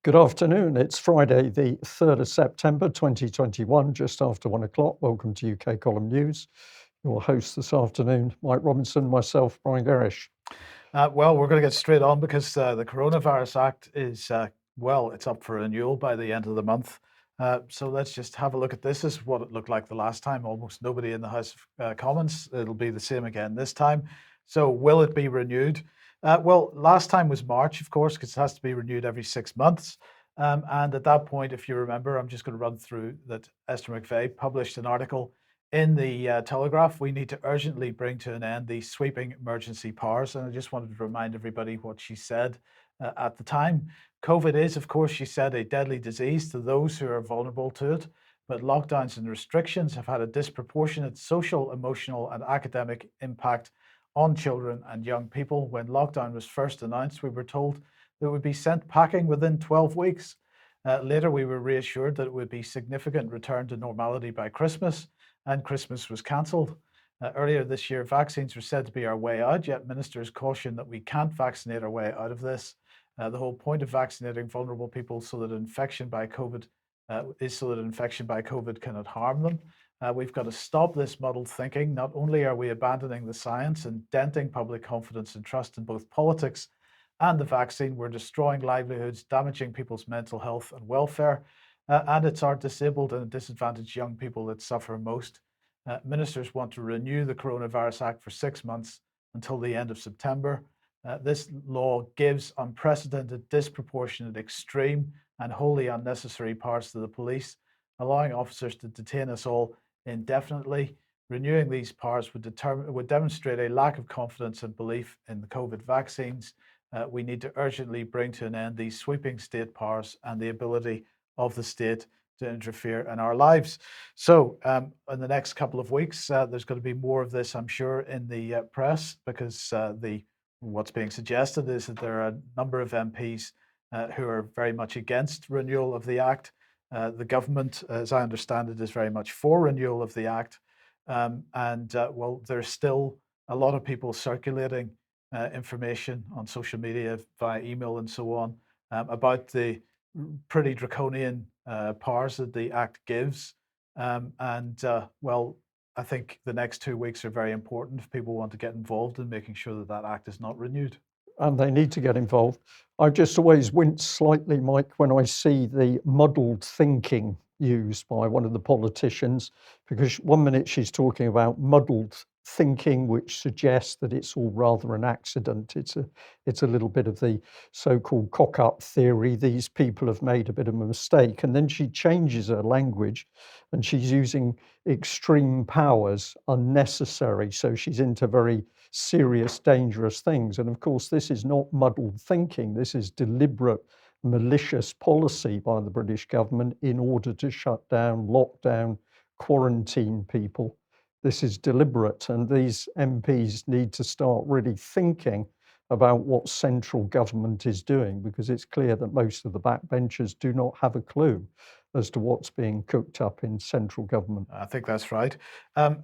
Good afternoon. It's Friday, the 3rd of September 2021, just after 1 o'clock. Welcome to UK Column News. Your host this afternoon, Mike Robinson, myself, Brian Gerrish. Well, we're going to get straight on because the Coronavirus Act is, it's up for renewal by the end of the month. So let's just have a look at this. This is what it looked like the last time. Almost nobody in the House of Commons. It'll be the same again this time. So will it be renewed? Well, last time was March, of course, because it has to be renewed every 6 months. And at that point, if you remember, I'm just going to run through that Esther McVey published an article in the Telegraph. We need to urgently bring to an end the sweeping emergency powers. And I just wanted to remind everybody what she said at the time. COVID is, of course, she said, a deadly disease to those who are vulnerable to it. But lockdowns and restrictions have had a disproportionate social, emotional, and academic impact on children and young people. When lockdown was first announced, we were told that it would be sent packing within 12 weeks. Later, we were reassured that it would be significant return to normality by Christmas, and Christmas was cancelled. Earlier this year, vaccines were said to be our way out, yet ministers caution that we can't vaccinate our way out of this. The whole point of vaccinating vulnerable people so that infection by COVID cannot harm them. We've got to stop this muddled thinking. Not only are we abandoning the science and denting public confidence and trust in both politics and the vaccine, we're destroying livelihoods, damaging people's mental health and welfare. And it's our disabled and disadvantaged young people that suffer most. Ministers want to renew the Coronavirus Act for 6 months until the end of September. This law gives unprecedented, disproportionate, extreme, and wholly unnecessary powers to the police, allowing officers to detain us all indefinitely. Renewing these powers would demonstrate a lack of confidence and belief in the COVID vaccines. We need to urgently bring to an end these sweeping state powers and the ability of the state to interfere in our lives. So in the next couple of weeks, there's going to be more of this, I'm sure, in the press, because what's being suggested is that there are a number of MPs who are very much against renewal of the Act. The government, as I understand it, is very much for renewal of the Act. There's still a lot of people circulating information on social media, via email and so on, about the pretty draconian powers that the Act gives. I think the next 2 weeks are very important if people want to get involved in making sure that that Act is not renewed. And they need to get involved. I just always wince slightly, Mike, when I see the muddled thinking used by one of the politicians, because 1 minute she's talking about muddled thinking, which suggests that it's all rather an accident. It's a little bit of the so-called cock-up theory. These people have made a bit of a mistake. And then she changes her language and she's using extreme powers, unnecessary. So she's into very serious, dangerous things. And of course, this is not muddled thinking. This is deliberate, malicious policy by the British government in order to shut down, lock down, quarantine people. This is deliberate, and these MPs need to start really thinking about what central government is doing, because it's clear that most of the backbenchers do not have a clue as to what's being cooked up in central government. I think that's right. Then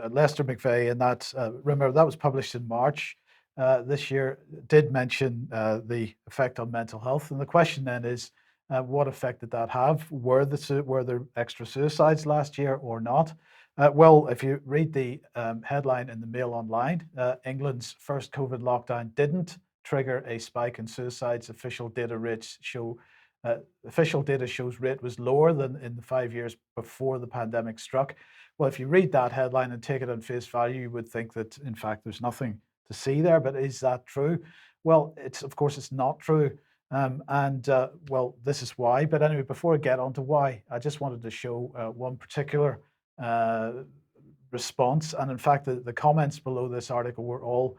Lester McVey, and that, remember, that was published in March this year, did mention the effect on mental health. And the question then is, what effect did that have? Were there extra suicides last year or not? If you read the headline in the Mail Online, England's first COVID lockdown didn't trigger a spike in suicides. Official data shows rate was lower than in the 5 years before the pandemic struck. Well, if you read that headline and take it on face value, you would think that, in fact, there's nothing to see there. But is that true? Well, of course, it's not true. This is why. But anyway, before I get on to why, I just wanted to show one particular response. And in fact, the comments below this article were all,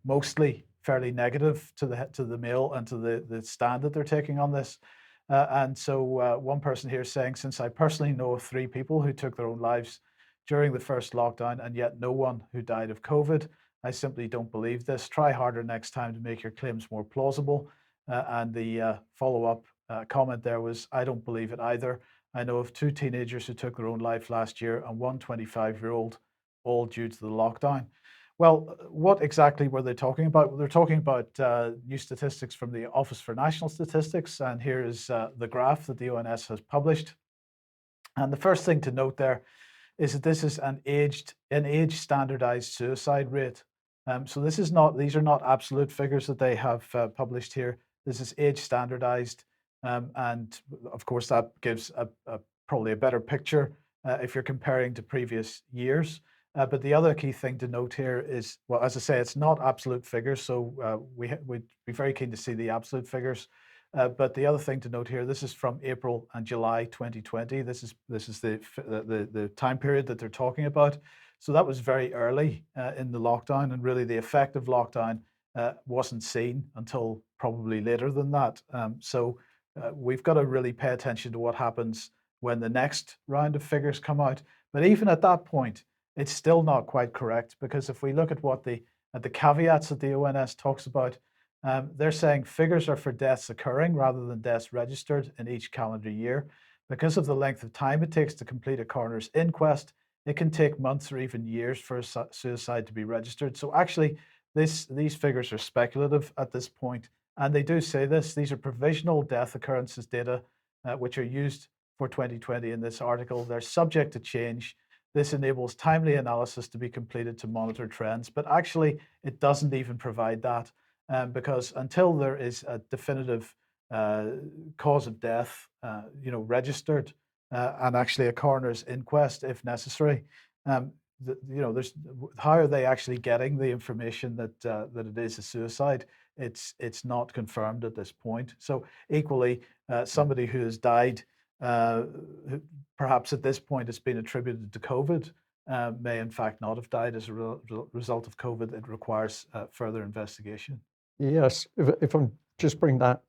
mostly fairly negative to the Mail and to the stand that they're taking on this. One person here is saying, since I personally know of 3 people who took their own lives during the first lockdown and yet no one who died of COVID, I simply don't believe this. Try harder next time to make your claims more plausible. And the follow-up comment there was, I don't believe it either. I know of 2 teenagers who took their own life last year and one 25-year-old, all due to the lockdown. Well, what exactly were they talking about? They're talking about new statistics from the Office for National Statistics, and here is the graph that the ONS has published. And the first thing to note there is that this is an age standardized suicide rate. So these are not absolute figures that they have published here. This is age standardized, and of course that gives probably a better picture if you're comparing to previous years. But the other key thing to note here is, well, as I say, it's not absolute figures, so we'd be very keen to see the absolute figures. But the other thing to note here, this is from April and July 2020. This is the time period that they're talking about. So that was very early in the lockdown, and really the effect of lockdown wasn't seen until probably later than that. So we've got to really pay attention to what happens when the next round of figures come out. But even at that point, it's still not quite correct, because if we look at what the caveats that the ONS talks about, they're saying figures are for deaths occurring rather than deaths registered in each calendar year. Because of the length of time it takes to complete a coroner's inquest, it can take months or even years for a suicide to be registered. So actually, these figures are speculative at this point. And they do say this, these are provisional death occurrences data, which are used for 2020 in this article. They're subject to change. This enables timely analysis to be completed to monitor trends, but actually it doesn't even provide that. Because until there is a definitive cause of death, registered, and actually a coroner's inquest, if necessary, there's how are they actually getting the information that it is a suicide? It's not confirmed at this point. So equally, somebody who has died, who perhaps at this point it's been attributed to COVID, may in fact not have died as a result of COVID. It requires further investigation. Yes, if I'm just bring that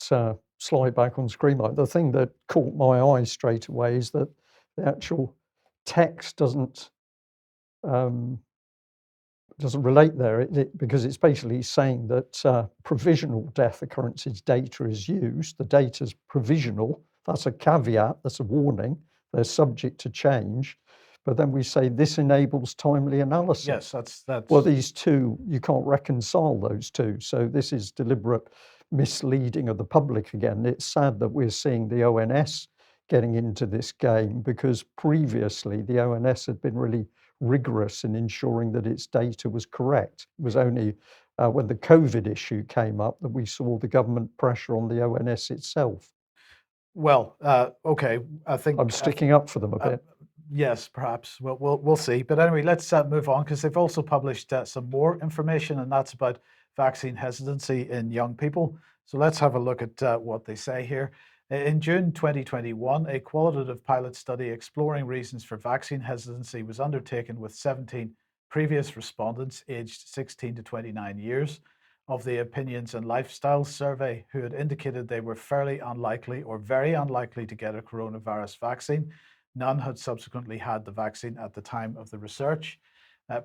slide back on screen, like the thing that caught my eye straight away is that the actual text doesn't relate there, because it's basically saying that provisional death occurrences data is used. The data is provisional. That's a caveat. That's a warning. They're subject to change. But then we say this enables timely analysis. Yes, that's. Well, these two, you can't reconcile those two. So this is deliberate misleading of the public again. It's sad that we're seeing the ONS getting into this game, because previously the ONS had been really rigorous in ensuring that its data was correct. It was only when the COVID issue came up that we saw the government pressure on the ONS itself. Well, okay, I think I'm sticking up for them a bit. Yes, perhaps. We'll see. But anyway, let's move on, because they've also published some more information, and that's about vaccine hesitancy in young people. So let's have a look at what they say here. In June 2021, a qualitative pilot study exploring reasons for vaccine hesitancy was undertaken with 17 previous respondents aged 16 to 29 years of the Opinions and Lifestyles Survey, who had indicated they were fairly unlikely or very unlikely to get a coronavirus vaccine. None had subsequently had the vaccine at the time of the research.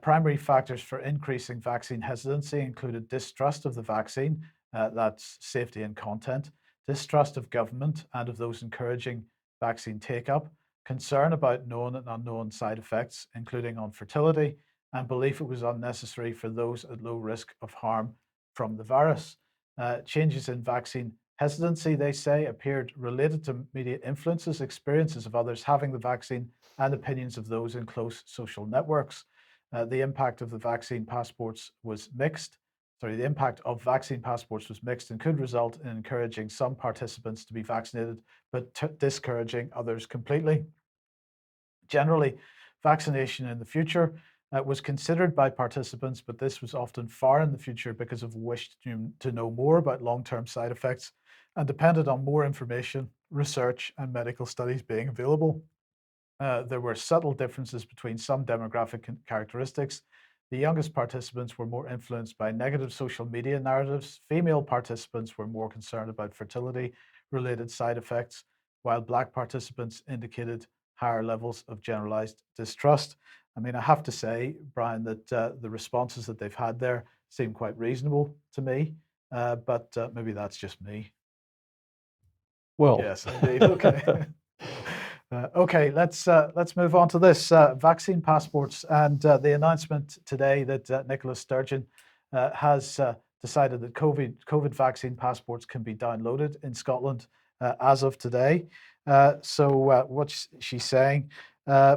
Primary factors for increasing vaccine hesitancy included distrust of the vaccine, that's safety and content, distrust of government and of those encouraging vaccine take-up, concern about known and unknown side effects, including on fertility, and belief it was unnecessary for those at low risk of harm from the virus. Changes in vaccine hesitancy, they say, appeared related to media influences, experiences of others having the vaccine, and opinions of those in close social networks. The impact of vaccine passports was mixed and could result in encouraging some participants to be vaccinated, but discouraging others completely. Generally, vaccination in the future was considered by participants, but this was often far in the future because of wish to know more about long-term side effects, and depended on more information, research, and medical studies being available. There were subtle differences between some demographic characteristics. The youngest participants were more influenced by negative social media narratives. Female participants were more concerned about fertility-related side effects, while Black participants indicated higher levels of generalized distrust. I mean, I have to say, Brian, that the responses that they've had there seem quite reasonable to me, but maybe that's just me. Well, Yes, indeed. Okay. Okay, let's move on to this vaccine passports and the announcement today that Nicola Sturgeon has decided that COVID vaccine passports can be downloaded in Scotland as of today. What she's saying,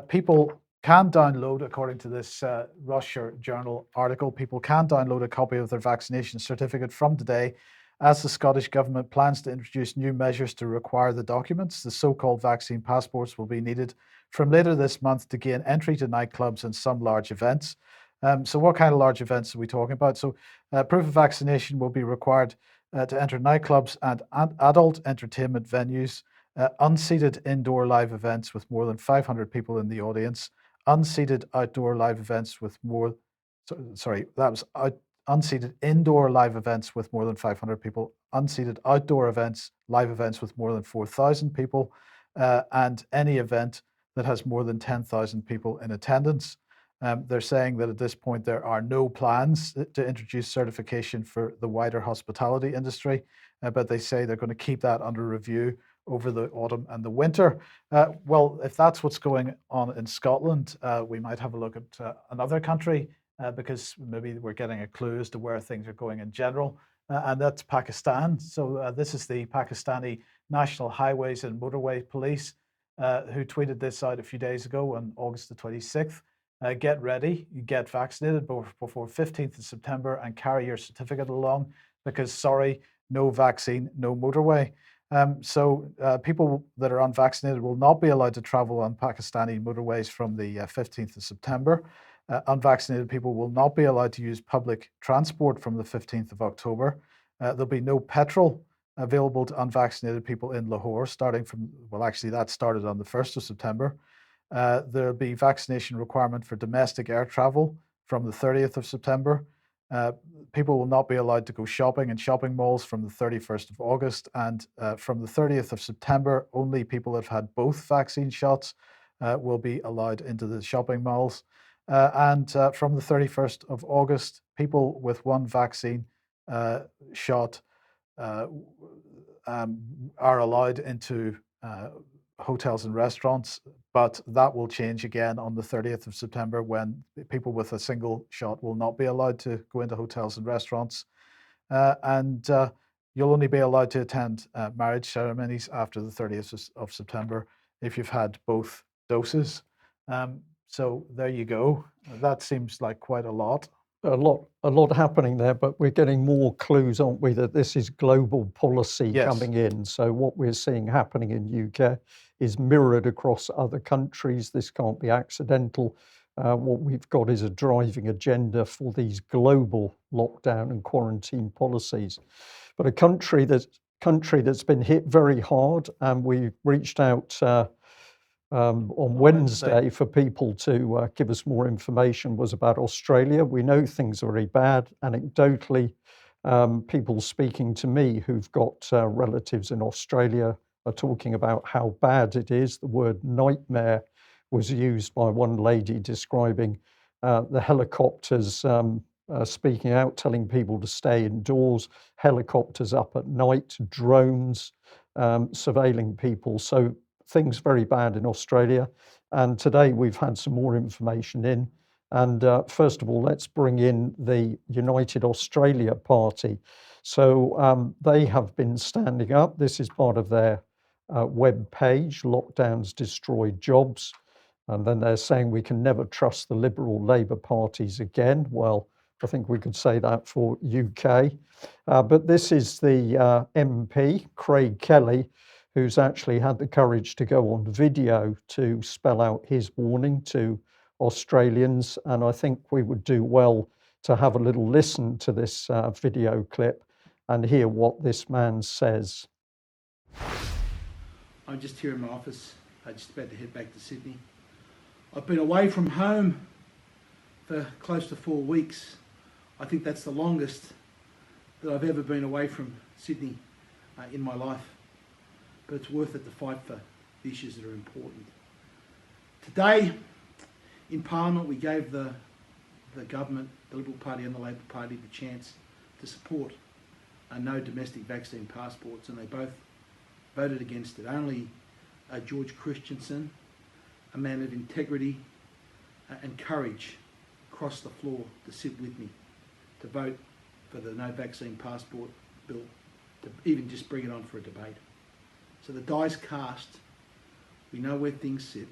people can download, according to this Russia Journal article, people can download a copy of their vaccination certificate from today, as the Scottish Government plans to introduce new measures to require the documents. The so-called vaccine passports will be needed from later this month to gain entry to nightclubs and some large events. So what kind of large events are we talking about? So proof of vaccination will be required to enter nightclubs and adult entertainment venues, unseated indoor live events with more than 500 people in the audience, unseated outdoor live events with more, sorry, that was unseated indoor live events with more than 500 people, unseated outdoor events, live events with more than 4,000 people, and any event that has more than 10,000 people in attendance. They're saying that at this point there are no plans to introduce certification for the wider hospitality industry, but they say they're going to keep that under review over the autumn and the winter. Well, if that's what's going on in Scotland, we might have a look at another country, because maybe we're getting a clue as to where things are going in general, and that's Pakistan. So this is the Pakistani National Highways and Motorway Police, who tweeted this out a few days ago on August the 26th. Get ready, get vaccinated before 15th of September and carry your certificate along, because sorry, no vaccine, no motorway. People that are unvaccinated will not be allowed to travel on Pakistani motorways from the 15th of September. Unvaccinated people will not be allowed to use public transport from the 15th of October. There'll be no petrol available to unvaccinated people in Lahore starting from, well, actually that started on the 1st of September. There'll be vaccination requirement for domestic air travel from the 30th of September. People will not be allowed to go shopping in shopping malls from the 31st of August, and from the 30th of September, only people that have had both vaccine shots will be allowed into the shopping malls. And from the 31st of August, people with one vaccine shot are allowed into hotels and restaurants, but that will change again on the 30th of September, when people with a single shot will not be allowed to go into hotels and restaurants. And you'll only be allowed to attend marriage ceremonies after the 30th of September if you've had both doses. So there you go. That seems like quite a lot. A lot happening there, but we're getting more clues, aren't we, that this is global policy Yes. coming in. So what we're seeing happening in UK is mirrored across other countries. This can't be accidental. What we've got is a driving agenda for these global lockdown and quarantine policies. But a country that's been hit very hard, and we reached out on Wednesday for people to give us more information, was about Australia. We know things are very bad. Anecdotally, people speaking to me who've got relatives in Australia are talking about how bad it is. The word nightmare was used by one lady describing the helicopters speaking out, telling people to stay indoors, helicopters up at night, drones surveilling people. So things very bad in Australia. And today we've had some more information in. And first of all, let's bring in the United Australia Party. So they have been standing up. This is part of their web page, Lockdowns Destroy Jobs. And then they're saying we can never trust the Liberal Labour parties again. Well, I think we could say that for UK. But this is the MP, Craig Kelly, who's actually had the courage to go on video to spell out his warning to Australians. And I think we would do well to have a little listen to this video clip and hear what this man says. I'm just here in my office. I'm just about to head back to Sydney. I've been away from home for close to 4 weeks. I think that's the longest that I've ever been away from Sydney in my life. But it's worth it to fight for the issues that are important. Today, in Parliament, we gave the government, the Liberal Party and the Labor Party, the chance to support no domestic vaccine passports, and they both voted against it. Only George Christensen, a man of integrity and courage, crossed the floor to sit with me, to vote for the no vaccine passport bill, to even just bring it on for a debate. So the die's cast. We know where things sit.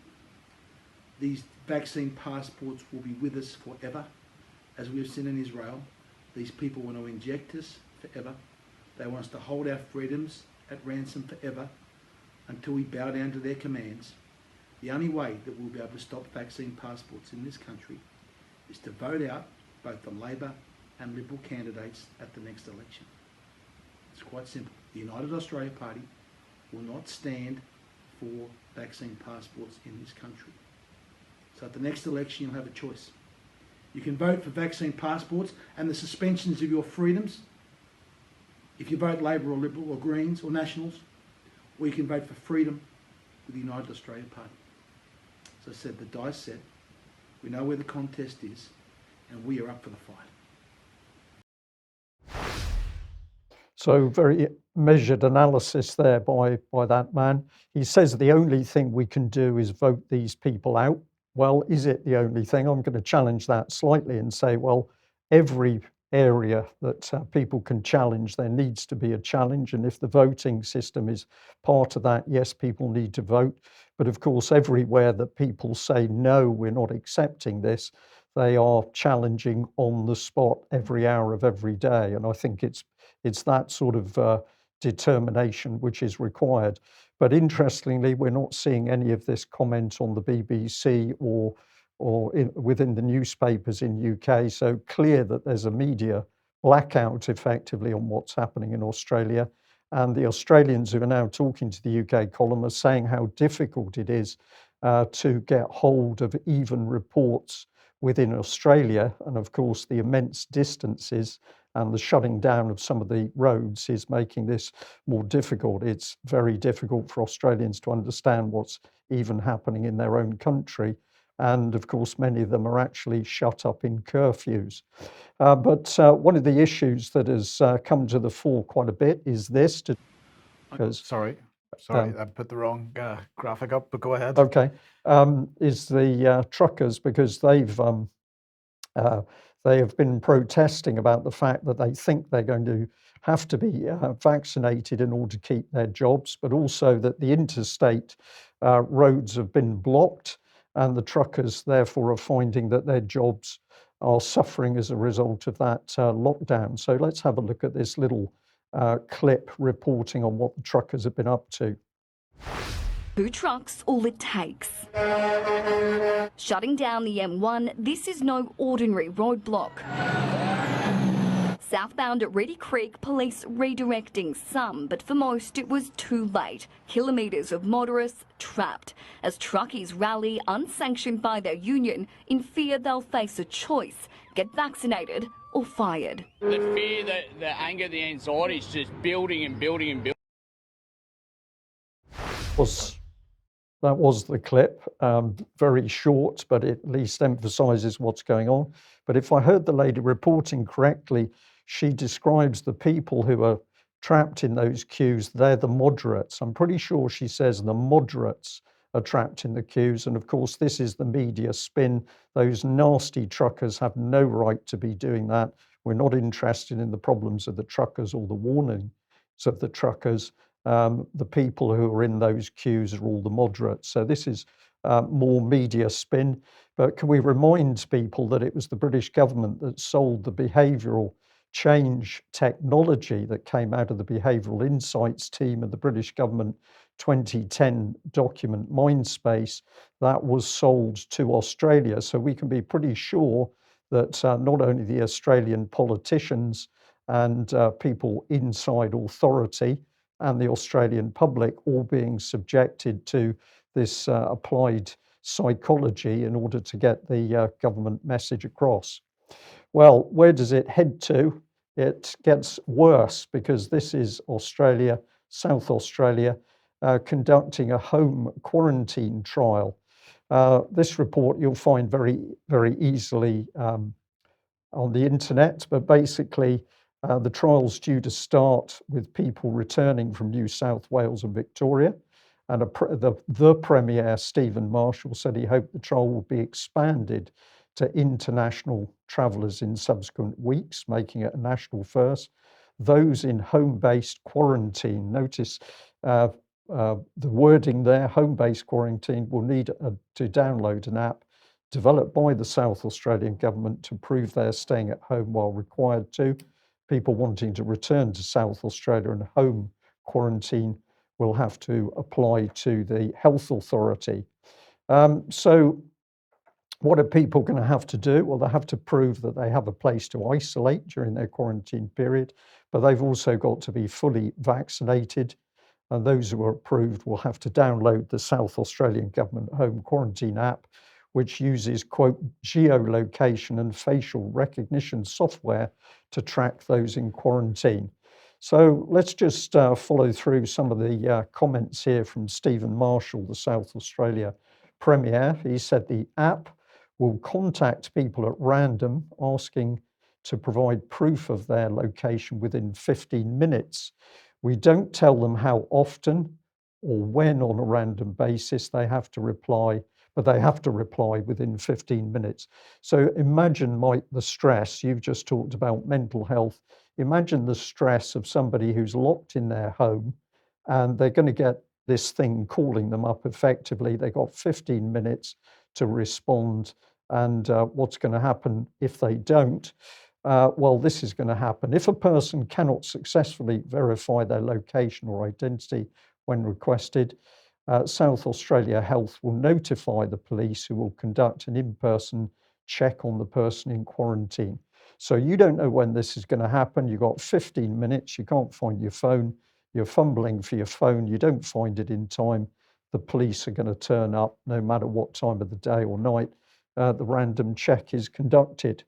These vaccine passports will be with us forever. As we've seen in Israel, these people want to inject us forever. They want us to hold our freedoms at ransom forever until we bow down to their commands. The only way that we'll be able to stop vaccine passports in this country is to vote out both the Labor and Liberal candidates at the next election. It's quite simple. The United Australia Party will not stand for vaccine passports in this country. So at the next election, you'll have a choice. You can vote for vaccine passports and the suspensions of your freedoms if you vote Labor or Liberal or Greens or Nationals, or you can vote for freedom with the United Australia Party. As I said, the die's set. We know where the contest is, and we are up for the fight. So very measured analysis there by that man. He says the only thing we can do is vote these people out. Well, is it the only thing? I'm going to challenge that slightly and say, well, every area that people can challenge, there needs to be a challenge. And if the voting system is part of that, yes, people need to vote. But of course, everywhere that people say, no, we're not accepting this, they are challenging on the spot every hour of every day. And I think it's that sort of determination which is required. But interestingly, we're not seeing any of this comment on the BBC or within the newspapers in UK. So clear that there's a media blackout effectively on what's happening in Australia. And the Australians who are now talking to the UK column are saying how difficult it is to get hold of even reports within Australia. And of course, the immense distances and the shutting down of some of the roads is making this more difficult. It's very difficult for Australians to understand what's even happening in their own country. And of course, many of them are actually shut up in curfews. But one of the issues that has come to the fore quite a bit is this. Sorry, I put the wrong graphic up, but go ahead. Okay, is the truckers, because they have been protesting about the fact that they think they're going to have to be vaccinated in order to keep their jobs, but also that the interstate roads have been blocked, and the truckers therefore are finding that their jobs are suffering as a result of that lockdown. So let's have a look at this little clip reporting on what the truckers have been up to. 2 trucks, all it takes. Shutting down the M1, this is no ordinary roadblock. Southbound at Reedy Creek, police redirecting some, but for most it was too late. Kilometres of motorists trapped as truckies rally unsanctioned by their union in fear they'll face a choice: get vaccinated or fired. The fear, the anger, the anxiety is just building and building and building. That was the clip, very short, but it at least emphasises what's going on. But if I heard the lady reporting correctly, she describes the people who are trapped in those queues, they're the moderates. I'm pretty sure she says the moderates are trapped in the queues. And of course, this is the media spin. Those nasty truckers have no right to be doing that. We're not interested in the problems of the truckers or the warnings of the truckers. The people who are in those queues are all the moderates. So this is more media spin. But can we remind people that it was the British government that sold the behavioural change technology that came out of the Behavioural Insights team of the British government 2010 document Mindspace, that was sold to Australia. So we can be pretty sure that not only the Australian politicians and people inside authority and the Australian public all being subjected to this applied psychology in order to get the government message across. Well, where does it head to? It gets worse, because this is Australia, South Australia, conducting a home quarantine trial. This report you'll find very, very easily on the internet, but basically the trial's due to start with people returning from New South Wales and Victoria. And the Premier, Stephen Marshall, said he hoped the trial will be expanded to international travellers in subsequent weeks, making it a national first. Those in home-based quarantine, notice the wording there, home-based quarantine, will need to download an app developed by the South Australian government to prove they're staying at home while required to. People wanting to return to South Australia and home quarantine will have to apply to the health authority. So what are people going to have to do? Well, they have to prove that they have a place to isolate during their quarantine period, but they've also got to be fully vaccinated. And those who are approved will have to download the South Australian Government Home Quarantine app, which uses, quote, geolocation and facial recognition software to track those in quarantine. So let's just follow through some of the comments here from Stephen Marshall, the South Australia Premier. He said the app will contact people at random, asking to provide proof of their location within 15 minutes. We don't tell them how often or when on a random basis they have to reply, but they have to reply within 15 minutes. So imagine, Mike, the stress. You've just talked about mental health. Imagine the stress of somebody who's locked in their home and they're going to get this thing calling them up effectively. They've got 15 minutes to respond. And what's going to happen if they don't? Well, this is going to happen. If a person cannot successfully verify their location or identity when requested, South Australia Health will notify the police, who will conduct an in-person check on the person in quarantine. So you don't know when this is going to happen. You've got 15 minutes. You can't find your phone. You're fumbling for your phone. You don't find it in time. The police are going to turn up no matter what time of the day or night the random check is conducted.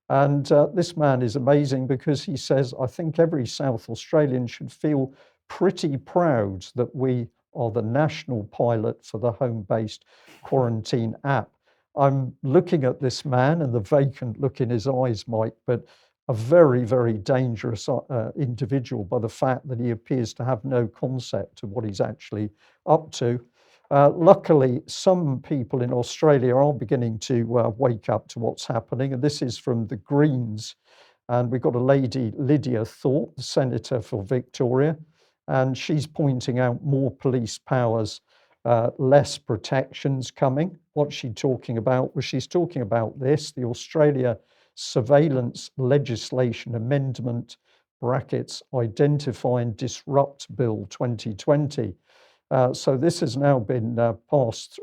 And this man is amazing because he says, I think every South Australian should feel pretty proud that we are the national pilot for the home-based quarantine app. I'm looking at this man and the vacant look in his eyes, Mike, but a very, very dangerous individual by the fact that he appears to have no concept of what he's actually up to. Luckily, some people in Australia are beginning to wake up to what's happening, and this is from the Greens. And we've got a lady, Lydia Thorpe, the Senator for Victoria, and she's pointing out more police powers, less protections coming. What's she talking about? Well, she's talking about this, the Australia Surveillance Legislation Amendment, brackets, Identify and Disrupt Bill 2020. So this has now been passed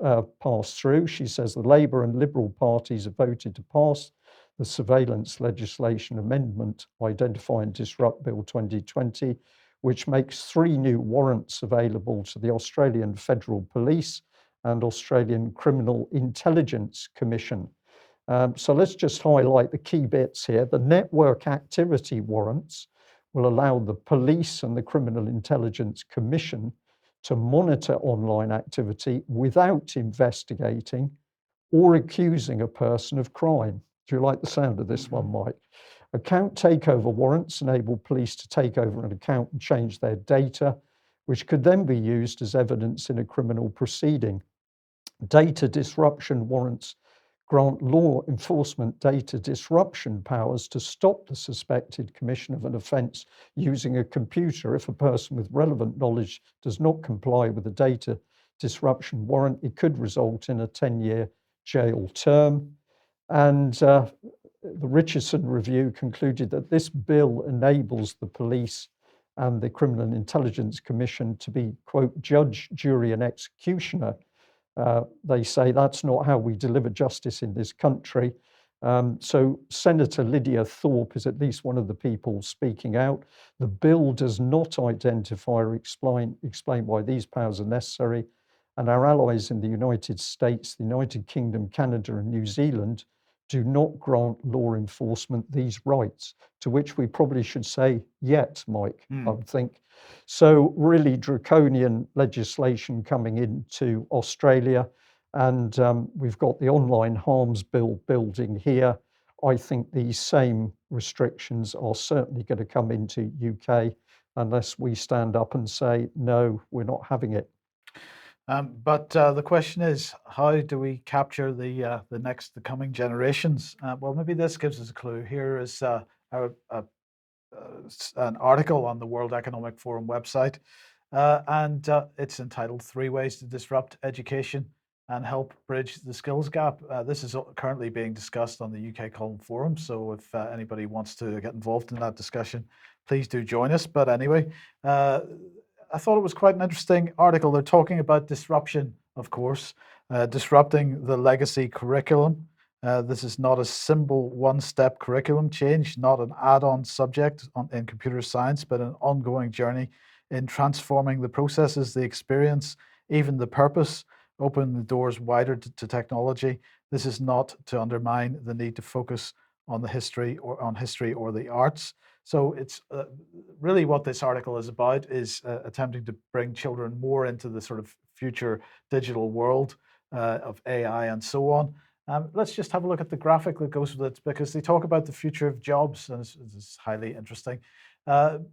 through. She says the Labour and Liberal parties have voted to pass the Surveillance Legislation Amendment, Identify and Disrupt Bill 2020, which makes 3 new warrants available to the Australian Federal Police and Australian Criminal Intelligence Commission. So let's just highlight the key bits here. The network activity warrants will allow the police and the Criminal Intelligence Commission to monitor online activity without investigating or accusing a person of crime. Do you like the sound of this one, Mike? Account takeover warrants enable police to take over an account and change their data, which could then be used as evidence in a criminal proceeding. Data disruption warrants grant law enforcement data disruption powers to stop the suspected commission of an offence using a computer. If a person with relevant knowledge does not comply with a data disruption warrant, it could result in a 10-year jail term. And the Richardson Review concluded that this bill enables the police and the Criminal Intelligence Commission to be, quote, judge, jury and executioner. They say that's not how we deliver justice in this country. So Senator Lydia Thorpe is at least one of the people speaking out. The bill does not identify or explain why these powers are necessary. And our allies in the United States, the United Kingdom, Canada and New Zealand do not grant law enforcement these rights, to which we probably should say yet, Mike, I would think. So really draconian legislation coming into Australia, and we've got the online harms bill building here. I think these same restrictions are certainly going to come into UK unless we stand up and say, no, we're not having it. But the question is, how do we capture the coming generations? Well, maybe this gives us a clue. Here is an article on the World Economic Forum website, and it's entitled "3 Ways to Disrupt Education and Help Bridge the Skills Gap." This is currently being discussed on the UK Column Forum, so if anybody wants to get involved in that discussion, please do join us. But anyway, I thought it was quite an interesting article. They're talking about disruption, of course, disrupting the legacy curriculum. This is not a simple one-step curriculum change, not an add-on subject in computer science, but an ongoing journey in transforming the processes, the experience, even the purpose, open the doors wider to technology. This is not to undermine the need to focus on the history or the arts. So it's really what this article is about is attempting to bring children more into the sort of future digital world of AI and so on. Let's just have a look at the graphic that goes with it, because they talk about the future of jobs, and this is highly interesting.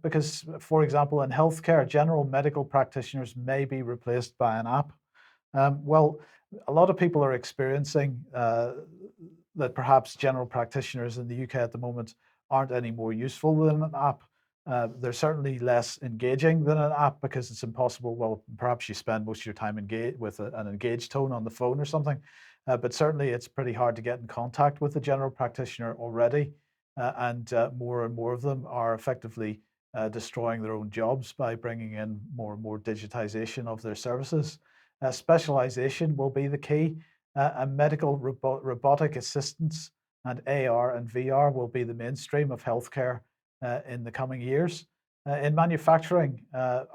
Because, for example, in healthcare, general medical practitioners may be replaced by an app. Well, a lot of people are experiencing that perhaps general practitioners in the UK at the moment aren't any more useful than an app. They're certainly less engaging than an app, because it's impossible. Well, perhaps you spend most of your time engaged with an engaged tone on the phone or something, but certainly it's pretty hard to get in contact with the general practitioner already. And more and more of them are effectively destroying their own jobs by bringing in more and more digitization of their services. Specialization will be the key, and medical robotic assistance and AR and VR will be the mainstream of healthcare in the coming years. In manufacturing,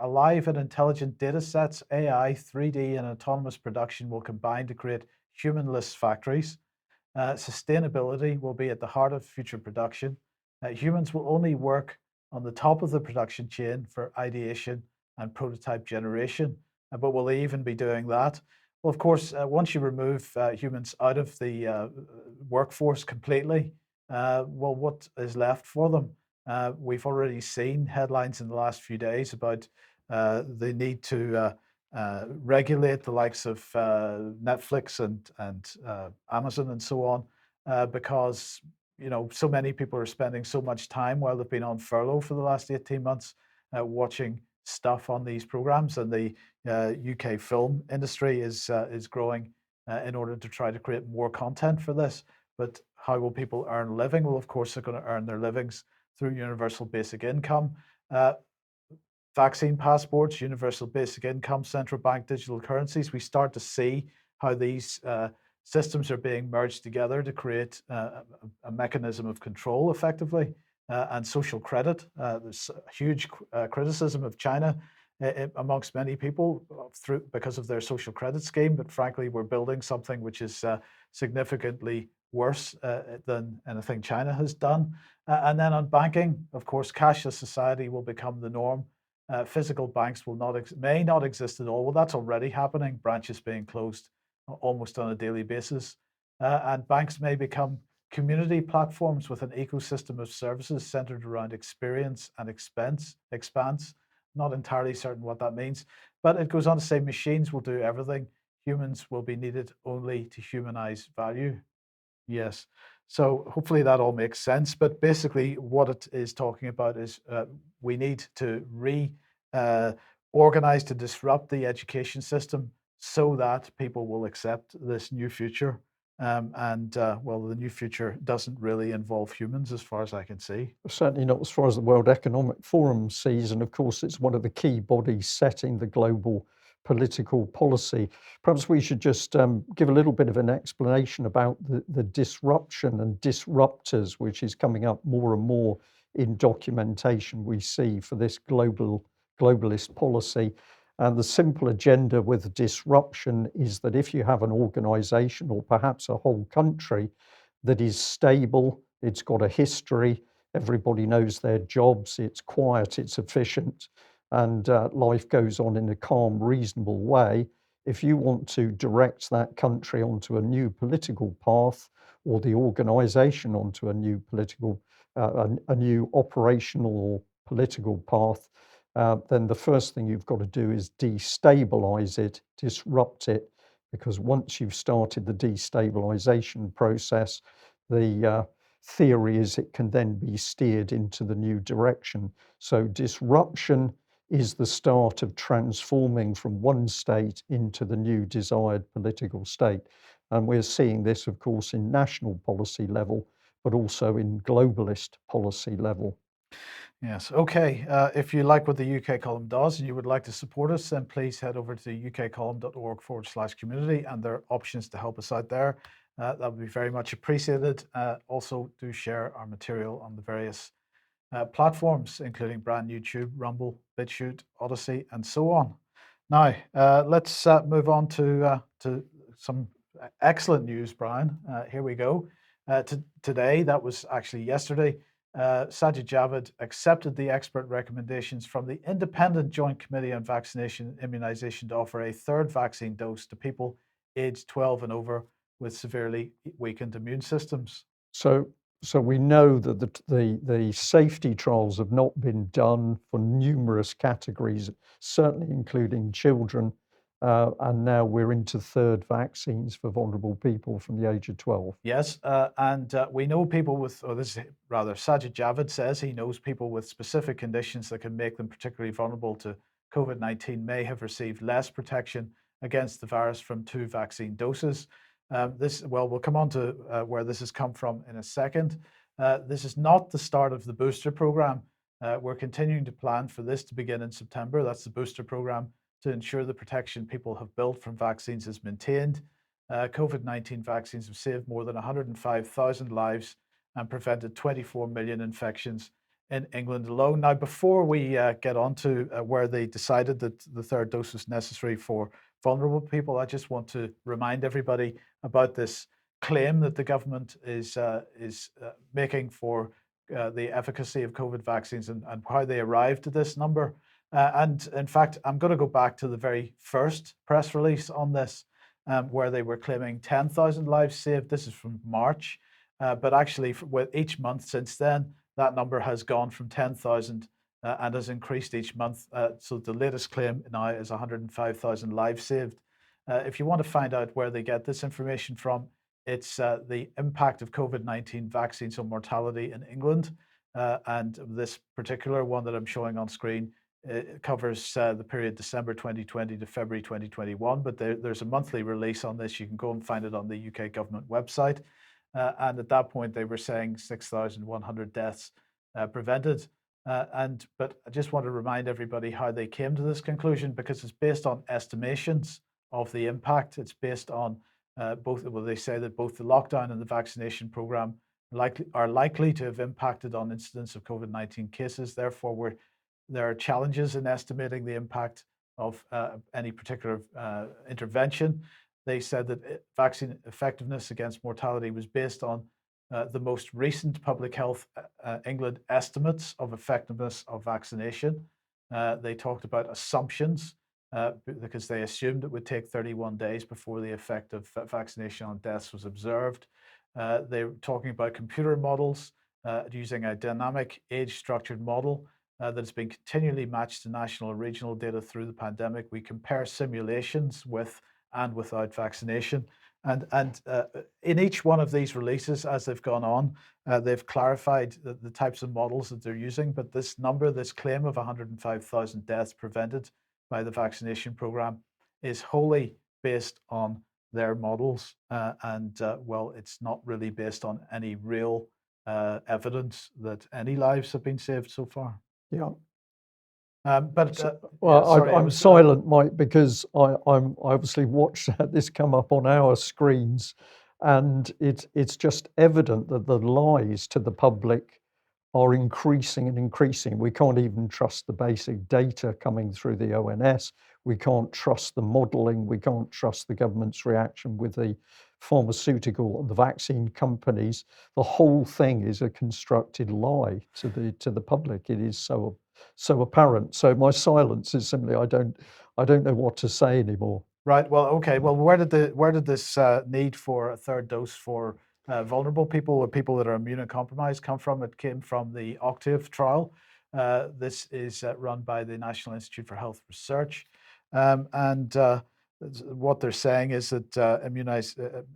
alive and intelligent data sets, AI, 3D, and autonomous production will combine to create humanless factories. Sustainability will be at the heart of future production. Humans will only work on the top of the production chain for ideation and prototype generation, but will they even be doing that? Well, of course, once you remove humans out of the workforce completely, well, what is left for them? We've already seen headlines in the last few days about the need to regulate the likes of Netflix and Amazon and so on, because so many people are spending so much time while they've been on furlough for the last 18 months watching stuff on these programs, and the UK film industry is growing in order to try to create more content for this. But how will people earn a living? Well, of course, they're going to earn their livings through universal basic income. Vaccine passports, universal basic income, central bank digital currencies. We start to see how these systems are being merged together to create a mechanism of control effectively, and social credit. There's a huge criticism of China amongst many people because of their social credit scheme, but frankly, we're building something which is significantly worse than anything China has done. And then on banking, of course, cashless society will become the norm. Physical banks may not exist at all. Well, that's already happening, branches being closed almost on a daily basis. And banks may become community platforms with an ecosystem of services centered around experience and expense. Not entirely certain what that means, but it goes on to say machines will do everything. Humans will be needed only to humanize value. Yes. So hopefully that all makes sense. But basically, what it is talking about is we need to organize to disrupt the education system so that people will accept this new future. Well, the new future doesn't really involve humans as far as I can see. Certainly not as far as the World Economic Forum sees, and of course it's one of the key bodies setting the global political policy. Perhaps we should just give a little bit of an explanation about the disruption and disruptors, which is coming up more and more in documentation we see for this globalist policy. And the simple agenda with disruption is that if you have an organization or perhaps a whole country that is stable, it's got a history, everybody knows their jobs, it's quiet, it's efficient, and life goes on in a calm, reasonable way. If you want to direct that country onto a new political path, or the organization onto a new political, a new operational or political path, then the first thing you've got to do is destabilize it, disrupt it, because once you've started the destabilization process, the theory is it can then be steered into the new direction. So disruption is the start of transforming from one state into the new desired political state. And we're seeing this, of course, in national policy level, but also in globalist policy level. Yes. Okay. If you like what the UK Column does and you would like to support us, then please head over to ukcolumn.org/community, and there are options to help us out there. That would be very much appreciated. Also, do share our material on the various platforms, including brand YouTube, Rumble, BitChute, Odyssey, and so on. Now, let's move on to some excellent news, Brian. Here we go. Today, that was actually yesterday, Sajid Javid accepted the expert recommendations from the Independent Joint Committee on Vaccination and Immunization to offer a third vaccine dose to people aged 12 and over with severely weakened immune systems. So we know that the safety trials have not been done for numerous categories, certainly including children, and now we're into third vaccines for vulnerable people from the age of 12. Yes, and we know people with, or this is rather, Sajid Javid says he knows people with specific conditions that can make them particularly vulnerable to COVID-19 may have received less protection against the virus from 2 vaccine doses. We'll come on to where this has come from in a second. This is not the start of the booster program. We're continuing to plan for this to begin in September. That's the booster program to ensure the protection people have built from vaccines is maintained. COVID-19 vaccines have saved more than 105,000 lives and prevented 24 million infections in England alone. Now, before we get on to where they decided that the third dose was necessary for vulnerable people, I just want to remind everybody about this claim that the government is making for the efficacy of COVID vaccines and how they arrived at this number. And in fact, I'm going to go back to the very first press release on this, where they were claiming 10,000 lives saved. This is from March, but actually with each month since then, that number has gone from 10,000 and has increased each month. So the latest claim now is 105,000 lives saved. If you want to find out where they get this information from, it's the impact of COVID-19 vaccines on mortality in England. And this particular one that I'm showing on screen, it covers the period December 2020 to February 2021, but there's a monthly release on this. You can go and find it on the UK government website. And at that point, they were saying 6,100 deaths prevented. But I just want to remind everybody how they came to this conclusion, because it's based on estimations of the impact. It's based on they say that both the lockdown and the vaccination program are likely to have impacted on incidence of COVID-19 cases. Therefore, there are challenges in estimating the impact of any particular intervention. They said that vaccine effectiveness against mortality was based on the most recent Public Health England estimates of effectiveness of vaccination. They talked about assumptions because they assumed it would take 31 days before the effect of vaccination on deaths was observed. They were talking about computer models using a dynamic age-structured model that has been continually matched to national and regional data through the pandemic. We compare simulations with and without vaccination. And in each one of these releases, as they've gone on, they've clarified the types of models that they're using. But this claim of 105,000 deaths prevented by the vaccination program is wholly based on their models. It's not really based on any real evidence that any lives have been saved so far. Yeah. I'm silent, Mike, because I'm obviously watched this come up on our screens, and it's just evident that the lies to the public are increasing and increasing. We can't even trust the basic data coming through the ONS. We can't trust the modelling. We can't trust the government's reaction with the pharmaceutical and the vaccine companies. The whole thing is a constructed lie to the public. It is so apparent. So my silence is simply I don't know what to say anymore. Right. Well, okay. Well, where did this need for a third dose for vulnerable people or people that are immunocompromised come from? It came from the Octave trial, This is run by the National Institute for Health Research. What they're saying is that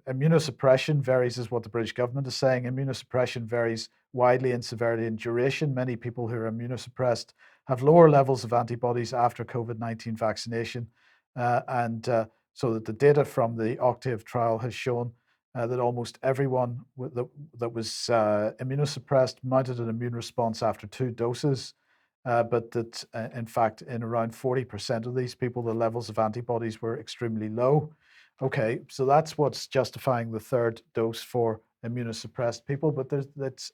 immunosuppression varies, is what the British government is saying. Immunosuppression varies widely in severity and duration. Many people who are immunosuppressed have lower levels of antibodies after COVID-19 vaccination. So that the data from the Octave trial has shown that almost everyone that was immunosuppressed mounted an immune response after 2 doses. But that in fact, in around 40% of these people, the levels of antibodies were extremely low. Okay, so that's what's justifying the 3rd dose for immunosuppressed people, but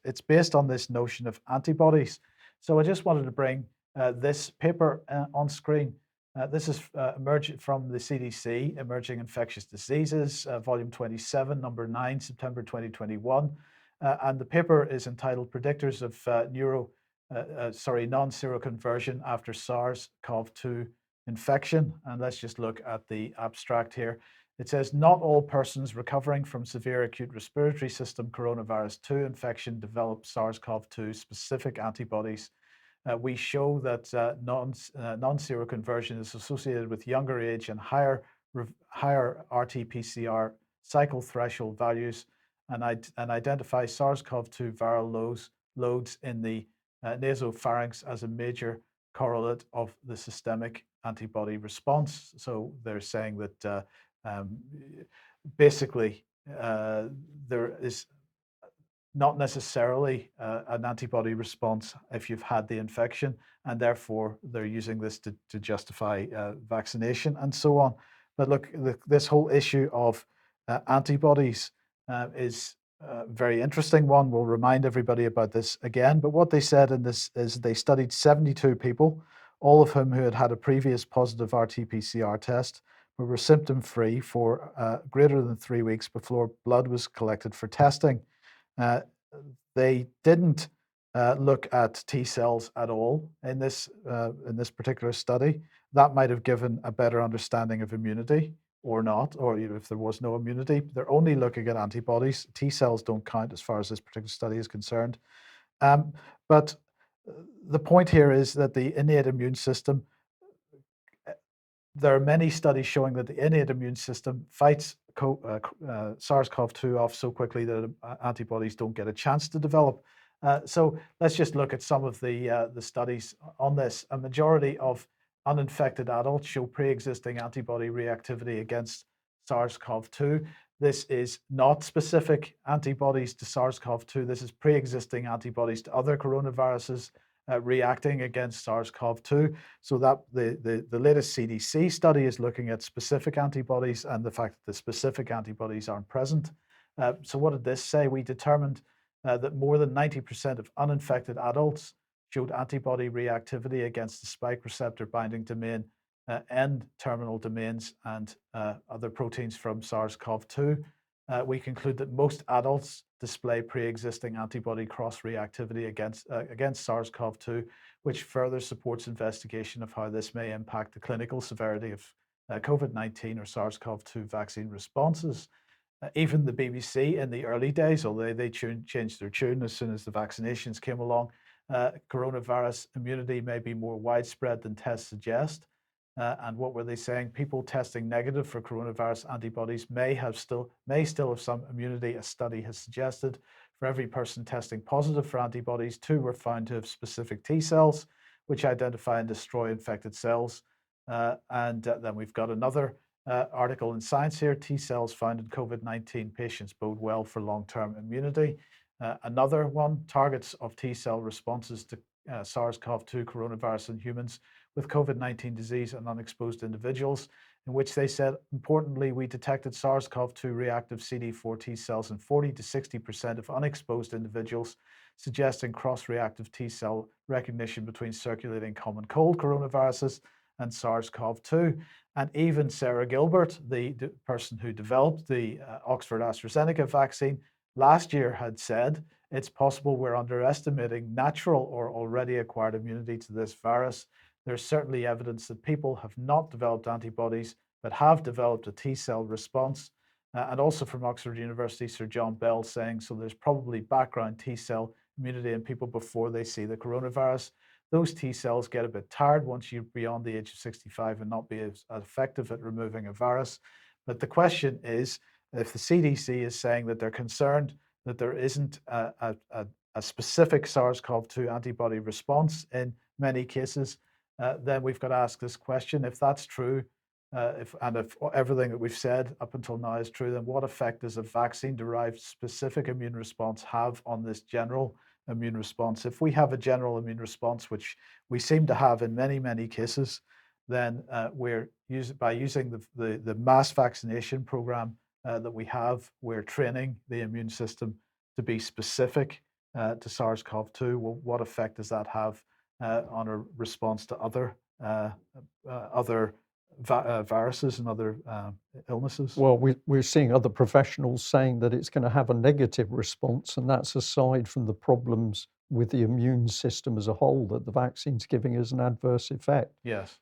it's based on this notion of antibodies. So I just wanted to bring this paper on screen. This is emerging from the CDC, Emerging Infectious Diseases, volume 27, number 9, September 2021. And the paper is entitled Predictors of non-seroconversion after SARS-CoV-2 infection. And let's just look at the abstract here. It says, not all persons recovering from severe acute respiratory system coronavirus 2 infection develop SARS-CoV-2 specific antibodies. We show that non-seroconversion is associated with younger age and higher RT-PCR cycle threshold values, and identify SARS-CoV-2 viral loads in the nasopharynx as a major correlate of the systemic antibody response. So they're saying that basically there is not necessarily an antibody response if you've had the infection, and therefore they're using this to justify vaccination and so on. But look, this whole issue of antibodies is a very interesting one. We'll remind everybody about this again. But what they said in this is they studied 72 people, all of whom who had had a previous positive RT-PCR test, but were symptom-free for greater than 3 weeks before blood was collected for testing. They didn't look at T cells at all in this particular study. That might have given a better understanding of immunity or not, or if there was no immunity. They're only looking at antibodies. T cells don't count as far as this particular study is concerned. But the point here is that the innate immune system, there are many studies showing that the innate immune system fights SARS-CoV-2 off so quickly that antibodies don't get a chance to develop. So let's just look at some of the studies on this. A majority of uninfected adults show pre-existing antibody reactivity against SARS-CoV-2. This is not specific antibodies to SARS-CoV-2. This is pre-existing antibodies to other coronaviruses reacting against SARS-CoV-2. So that the latest CDC study is looking at specific antibodies and the fact that the specific antibodies aren't present. So what did this say? We determined that more than 90% of uninfected adults showed antibody reactivity against the spike receptor binding domain, N-terminal domains, and other proteins from SARS-CoV-2. We conclude that most adults display pre-existing antibody cross-reactivity against SARS-CoV-2, which further supports investigation of how this may impact the clinical severity of COVID-19 or SARS-CoV-2 vaccine responses. Even the BBC in the early days, although they changed their tune as soon as the vaccinations came along, coronavirus immunity may be more widespread than tests suggest. And what were they saying? People testing negative for coronavirus antibodies may still have some immunity, a study has suggested. For every person testing positive for antibodies, 2 were found to have specific T cells, which identify and destroy infected cells. And then we've got another article in Science here, T cells found in COVID-19 patients bode well for long-term immunity. Another one, targets of T cell responses to SARS-CoV-2 coronavirus in humans with COVID-19 disease and unexposed individuals, in which they said, importantly, we detected SARS-CoV-2 reactive CD4 T cells in 40 to 60% of unexposed individuals, suggesting cross-reactive T cell recognition between circulating common cold coronaviruses and SARS-CoV-2. And even Sarah Gilbert, the person who developed the Oxford AstraZeneca vaccine, last year had said, it's possible we're underestimating natural or already acquired immunity to this virus. There's certainly evidence that people have not developed antibodies, but have developed a T cell response. And also from Oxford University, Sir John Bell saying, so there's probably background T cell immunity in people before they see the coronavirus. those T cells get a bit tired once you're beyond the age of 65 and not be as effective at removing a virus. But the question is, if the CDC is saying that they're concerned that there isn't a specific SARS-CoV-2 antibody response in many cases, then we've got to ask this question. If that's true, if everything that we've said up until now is true, then what effect does a vaccine-derived specific immune response have on this general immune response? If we have a general immune response, which we seem to have in many, many cases, then by using the mass vaccination program that we have, we're training the immune system to be specific to SARS-CoV-2. Well, what effect does that have on a response to other viruses and other illnesses? Well, we're seeing other professionals saying that it's going to have a negative response, and that's aside from the problems with the immune system as a whole that the vaccine's giving us an adverse effect. Yes.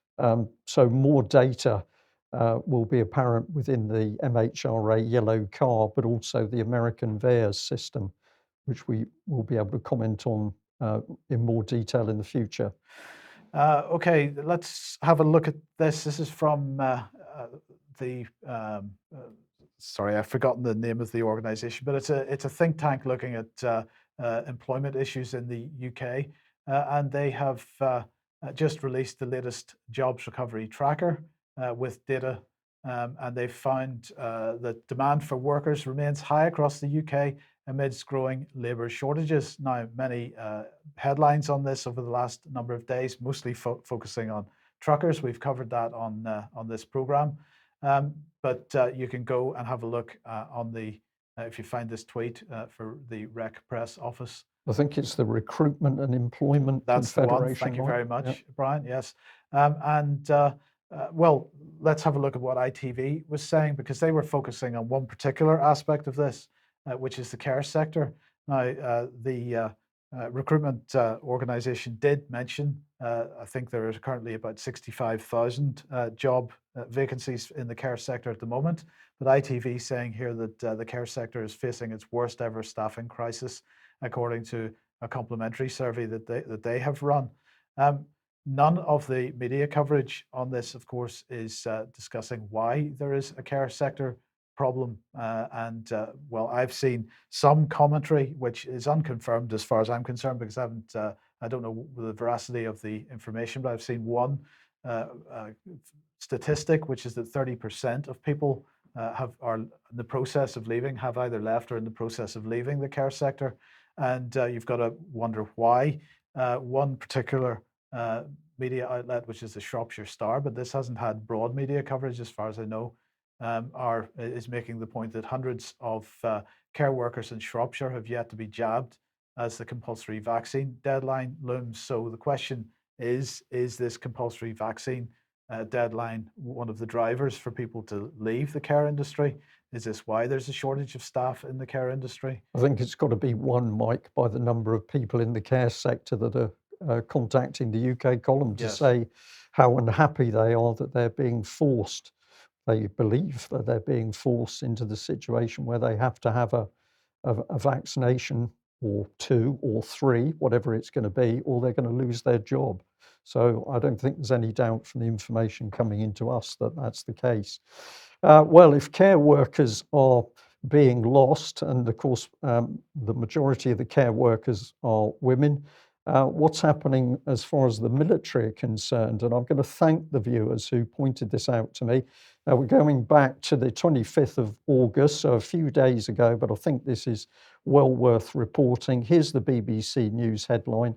So more data will be apparent within the MHRA yellow card, but also the American VAERS system, which we will be able to comment on in more detail in the future. Okay, let's have a look at this. This is from sorry, I've forgotten the name of the organization, but it's a think tank looking at employment issues in the UK, and they have just released the latest jobs recovery tracker with data, and they've found that demand for workers remains high across the UK amidst growing labour shortages. Now, many headlines on this over the last number of days, mostly focusing on truckers. We've covered that on this programme, but you can go and have a look on the if you find this tweet for the Rec Press office. I think it's the Recruitment and Employment That's the one. Confederation. Thank you very much, Yeah. Brian. Yes, well, let's have a look at what ITV was saying, because they were focusing on one particular aspect of this, which is the care sector. Now, the recruitment organisation did mention, I think there are currently about 65,000 job vacancies in the care sector at the moment, but ITV saying here that the care sector is facing its worst ever staffing crisis, according to a complementary survey that they have run. None of the media coverage on this, of course, is discussing why there is a care sector problem. Well, I've seen some commentary, which is unconfirmed as far as I'm concerned, because I don't know the veracity of the information, but I've seen one statistic, which is that 30% of people are in the process of leaving, have either left or in the process of leaving the care sector. And you've got to wonder why. One particular media outlet, which is the Shropshire Star, but this hasn't had broad media coverage as far as I know, is making the point that hundreds of care workers in Shropshire have yet to be jabbed as the compulsory vaccine deadline looms. So the question is this compulsory vaccine deadline one of the drivers for people to leave the care industry? Is this why there's a shortage of staff in the care industry? I think it's got to be one, Mike, by the number of people in the care sector that are contacting the UK column to say how unhappy they are that they're being forced. They believe that they're being forced into the situation where they have to have a vaccination or 2 or 3, whatever it's going to be, or they're going to lose their job. So I don't think there's any doubt from the information coming into us that that's the case. Well, if care workers are being lost, and of course the majority of the care workers are women, what's happening as far as the military are concerned? And I'm going to thank the viewers who pointed this out to me. Now, we're going back to the 25th of August, so a few days ago, but I think this is well worth reporting. Here's the BBC News headline: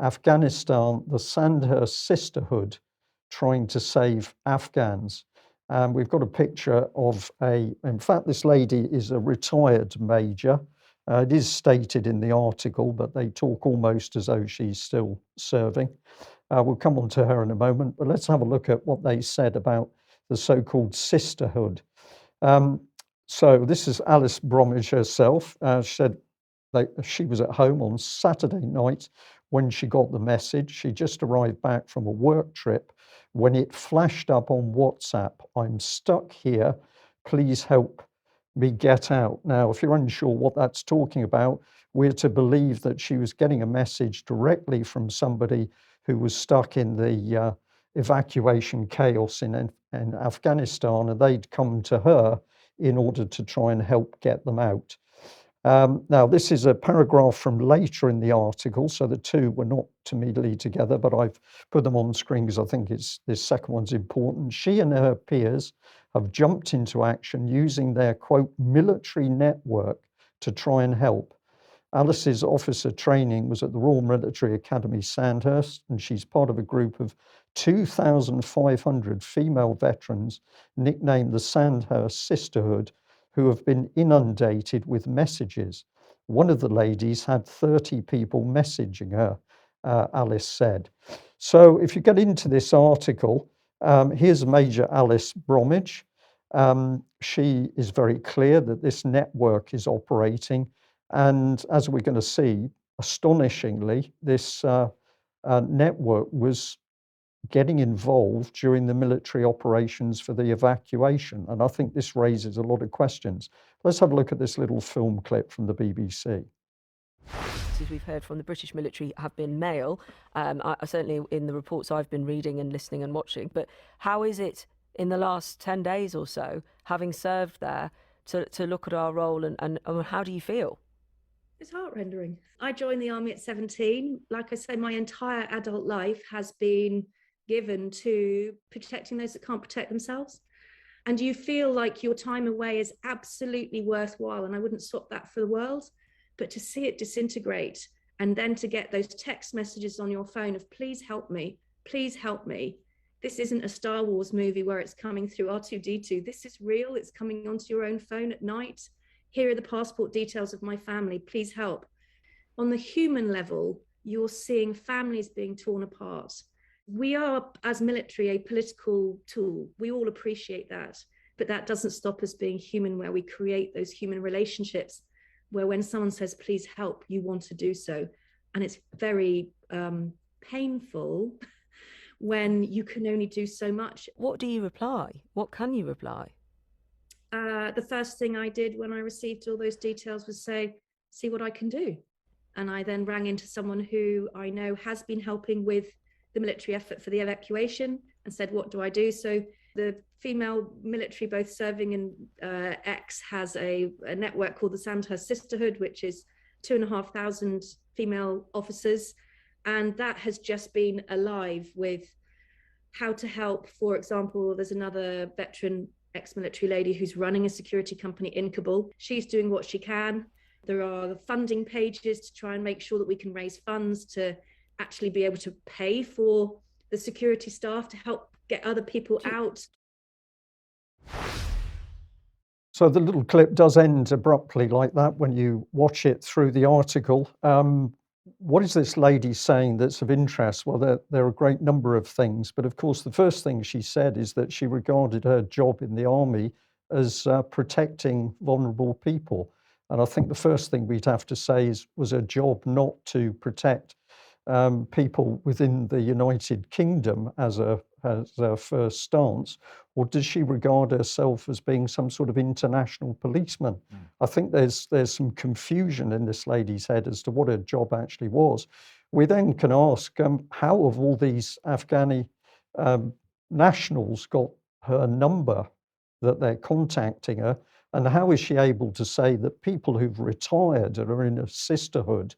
Afghanistan, the Sandhurst Sisterhood trying to save Afghans. And we've got a picture of in fact, this lady is a retired major. It is stated in the article, but they talk almost as though she's still serving. We'll come on to her in a moment, but let's have a look at what they said about the so-called sisterhood. So this is Alice Bromwich herself. She said she was at home on Saturday night when she got the message. She just arrived back from a work trip when it flashed up on WhatsApp: "I'm stuck here, please help me get out." Now, if you're unsure what that's talking about, we're to believe that she was getting a message directly from somebody who was stuck in the evacuation chaos in Afghanistan, and they'd come to her in order to try and help get them out. Now, this is a paragraph from later in the article, so the two were not immediately together, but I've put them on screen because I think this second one's important. She and her peers have jumped into action using their, quote, military network to try and help. Alice's officer training was at the Royal Military Academy, Sandhurst, and she's part of a group of 2,500 female veterans nicknamed the Sandhurst Sisterhood, who have been inundated with messages. One of the ladies had 30 people messaging her, Alice said. So if you get into this article, here's Major Alice Bromwich. She is very clear that this network is operating. And as we're going to see, astonishingly, this network was getting involved during the military operations for the evacuation. And I think this raises a lot of questions. Let's have a look at this little film clip from the BBC. As we've heard from the British military have been male, certainly in the reports I've been reading and listening and watching. But how is it in the last 10 days or so, having served there, to look at our role and how do you feel? It's heart-rending. I joined the army at 17. Like I say, my entire adult life has been given to protecting those that can't protect themselves. And you feel like your time away is absolutely worthwhile. And I wouldn't swap that for the world. But to see it disintegrate and then to get those text messages on your phone of please help me, please help me. This isn't a Star Wars movie where it's coming through R2-D2. This is real. It's coming onto your own phone at night. Here are the passport details of my family. Please help. On the human level, you're seeing families being torn apart. We are, as military, a political tool. We all appreciate that. But that doesn't stop us being human, where we create those human relationships, where when someone says, please help, you want to do so. And it's very painful when you can only do so much. What do you reply? What can you reply? The first thing I did when I received all those details was say, see what I can do. And I then rang into someone who I know has been helping with the military effort for the evacuation and said, what do I do? So the female military, both serving and ex, has a network called the Sandhurst Sisterhood, which is 2,500 female officers. And that has just been alive with how to help. For example, there's another veteran ex-military lady who's running a security company in Kabul. She's doing what she can. There are the funding pages to try and make sure that we can raise funds to actually be able to pay for the security staff to help get other people out. So the little clip does end abruptly like that when you watch it through the article. What is this lady saying that's of interest? Well, there are a great number of things, but of course the first thing she said is that she regarded her job in the army as protecting vulnerable people. And I think the first thing we'd have to say was her job not to protect people within the United Kingdom as a first stance, or does she regard herself as being some sort of international policeman? I think there's some confusion in this lady's head as to what her job actually was. We then can ask, how have all these Afghani nationals got her number that they're contacting her, and how is she able to say that people who've retired and are in a sisterhood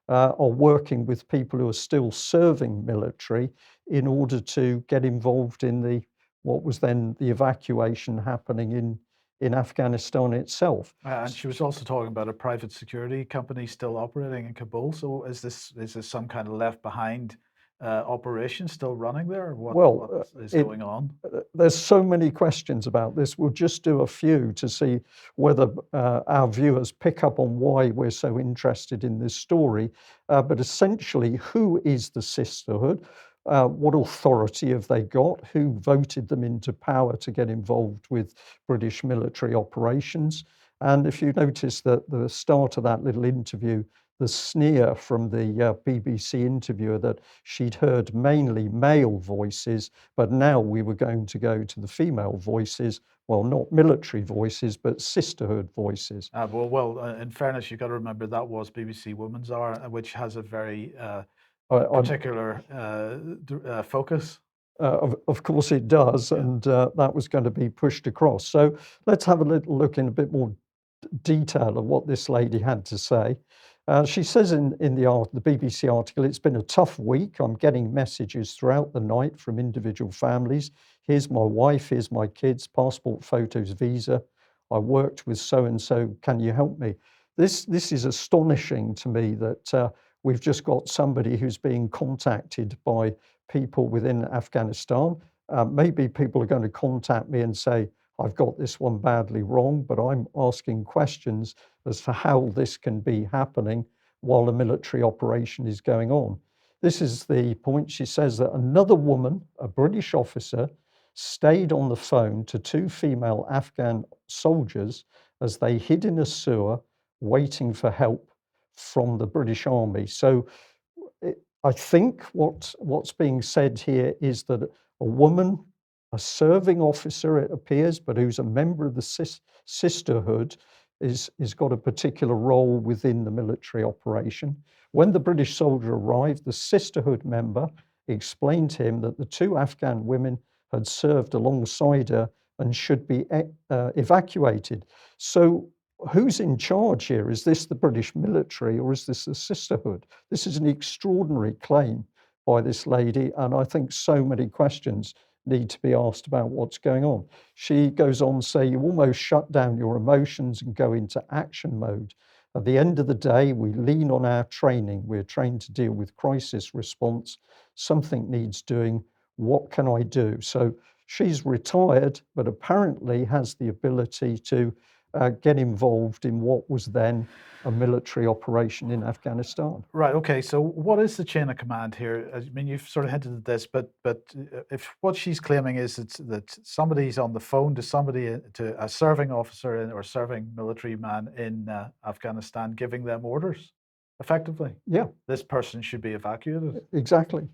are working with people who are still serving military in order to get involved in what was then the evacuation happening in Afghanistan itself. And she was also talking about a private security company still operating in Kabul. So is this some kind of left behind operation still running there? What is going on? There's so many questions about this. We'll just do a few to see whether our viewers pick up on why we're so interested in this story. But essentially, who is the sisterhood? What authority have they got? Who voted them into power to get involved with British military operations? And if you notice that the start of that little interview, the sneer from the BBC interviewer that she'd heard mainly male voices, but now we were going to go to the female voices, well, not military voices, but sisterhood voices. In fairness, you've got to remember that was BBC Women's Hour, which has a very particular focus. Of course it does, and that was going to be pushed across. So let's have a little look in a bit more detail of what this lady had to say. She says in the BBC article, it's been a tough week. I'm getting messages throughout the night from individual families. Here's my wife, here's my kids, passport photos, visa. I worked with so-and-so, can you help me? This is astonishing to me that we've just got somebody who's being contacted by people within Afghanistan. Maybe people are going to contact me and say, I've got this one badly wrong, but I'm asking questions as to how this can be happening while a military operation is going on. This is the point. She says that another woman, a British officer, stayed on the phone to 2 female Afghan soldiers as they hid in a sewer waiting for help from the British Army. So I think what's being said here is that a woman, a serving officer, it appears, but who's a member of the sisterhood, is got a particular role within the military operation. When the British soldier arrived, the sisterhood member explained to him that the 2 Afghan women had served alongside her and should be evacuated. So who's in charge here? Is this the British military or is this the sisterhood? This is an extraordinary claim by this lady, and I think so many questions need to be asked about what's going on. She goes on to say, you almost shut down your emotions and go into action mode. At the end of the day, we lean on our training. We're trained to deal with crisis response. Something needs doing. What can I do? So she's retired, but apparently has the ability to get involved in what was then a military operation in Afghanistan. Right. Okay. So, what is the chain of command here? I mean, you've sort of hinted at this, but if what she's claiming is that somebody's on the phone to somebody, to a serving officer or serving military man in Afghanistan, giving them orders, effectively. Yeah, This person should be evacuated. exactly.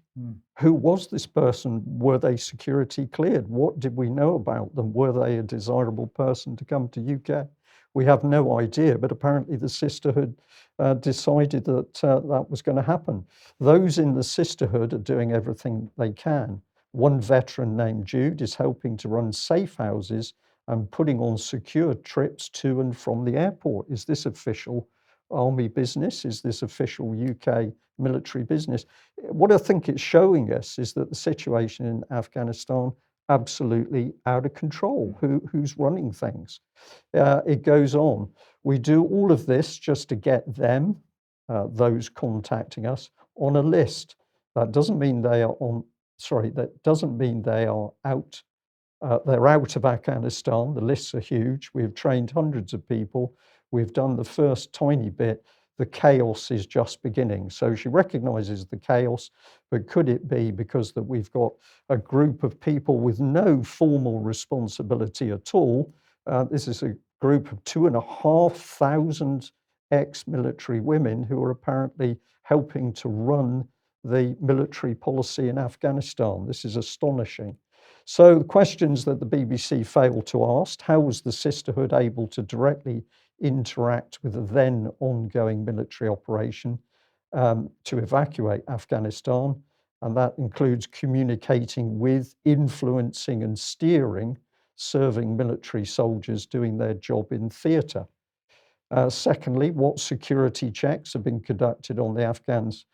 Who was this person? Were they security cleared? What did we know about them? Were they a desirable person to come to UK? We have no idea, but apparently the sisterhood decided that that was going to happen. Those in the sisterhood are doing everything they can. One veteran named Jude is helping to run safe houses and putting on secure trips to and from the airport. Is this official Army business? Is this official UK military business? What I think it's showing us is that the situation in Afghanistan absolutely out of control. Who's running things? It goes on. We do all of this just to get them, those contacting us, on a list. That doesn't mean they are on. Sorry, that doesn't mean they are out. They're out of Afghanistan. The lists are huge. We've trained hundreds of people. We've done the first tiny bit. The chaos is just beginning. So she recognizes the chaos, but could it be because that we've got a group of people with no formal responsibility at all? This is a group of 2,500 ex-military women who are apparently helping to run the military policy in Afghanistan. This is astonishing. So the questions that the BBC failed to ask: how was the sisterhood able to directly interact with the then ongoing military operation to evacuate Afghanistan? And that includes communicating with, influencing and steering serving military soldiers doing their job in theatre. Secondly, what security checks have been conducted on the Afghans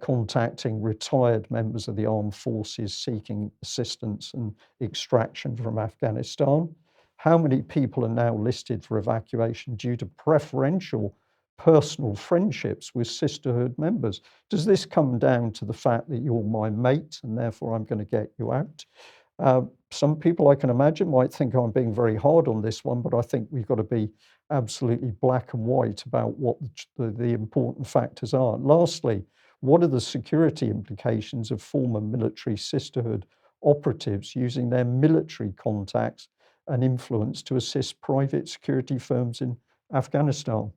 contacting retired members of the armed forces seeking assistance and extraction from Afghanistan? How many people are now listed for evacuation due to preferential personal friendships with sisterhood members? Does this come down to the fact that you're my mate and therefore I'm going to get you out? Some people, I can imagine, might think I'm being very hard on this one, but I think we've got to be absolutely black and white about what the important factors are. Lastly, what are the security implications of former military sisterhood operatives using their military contacts and influence to assist private security firms in Afghanistan?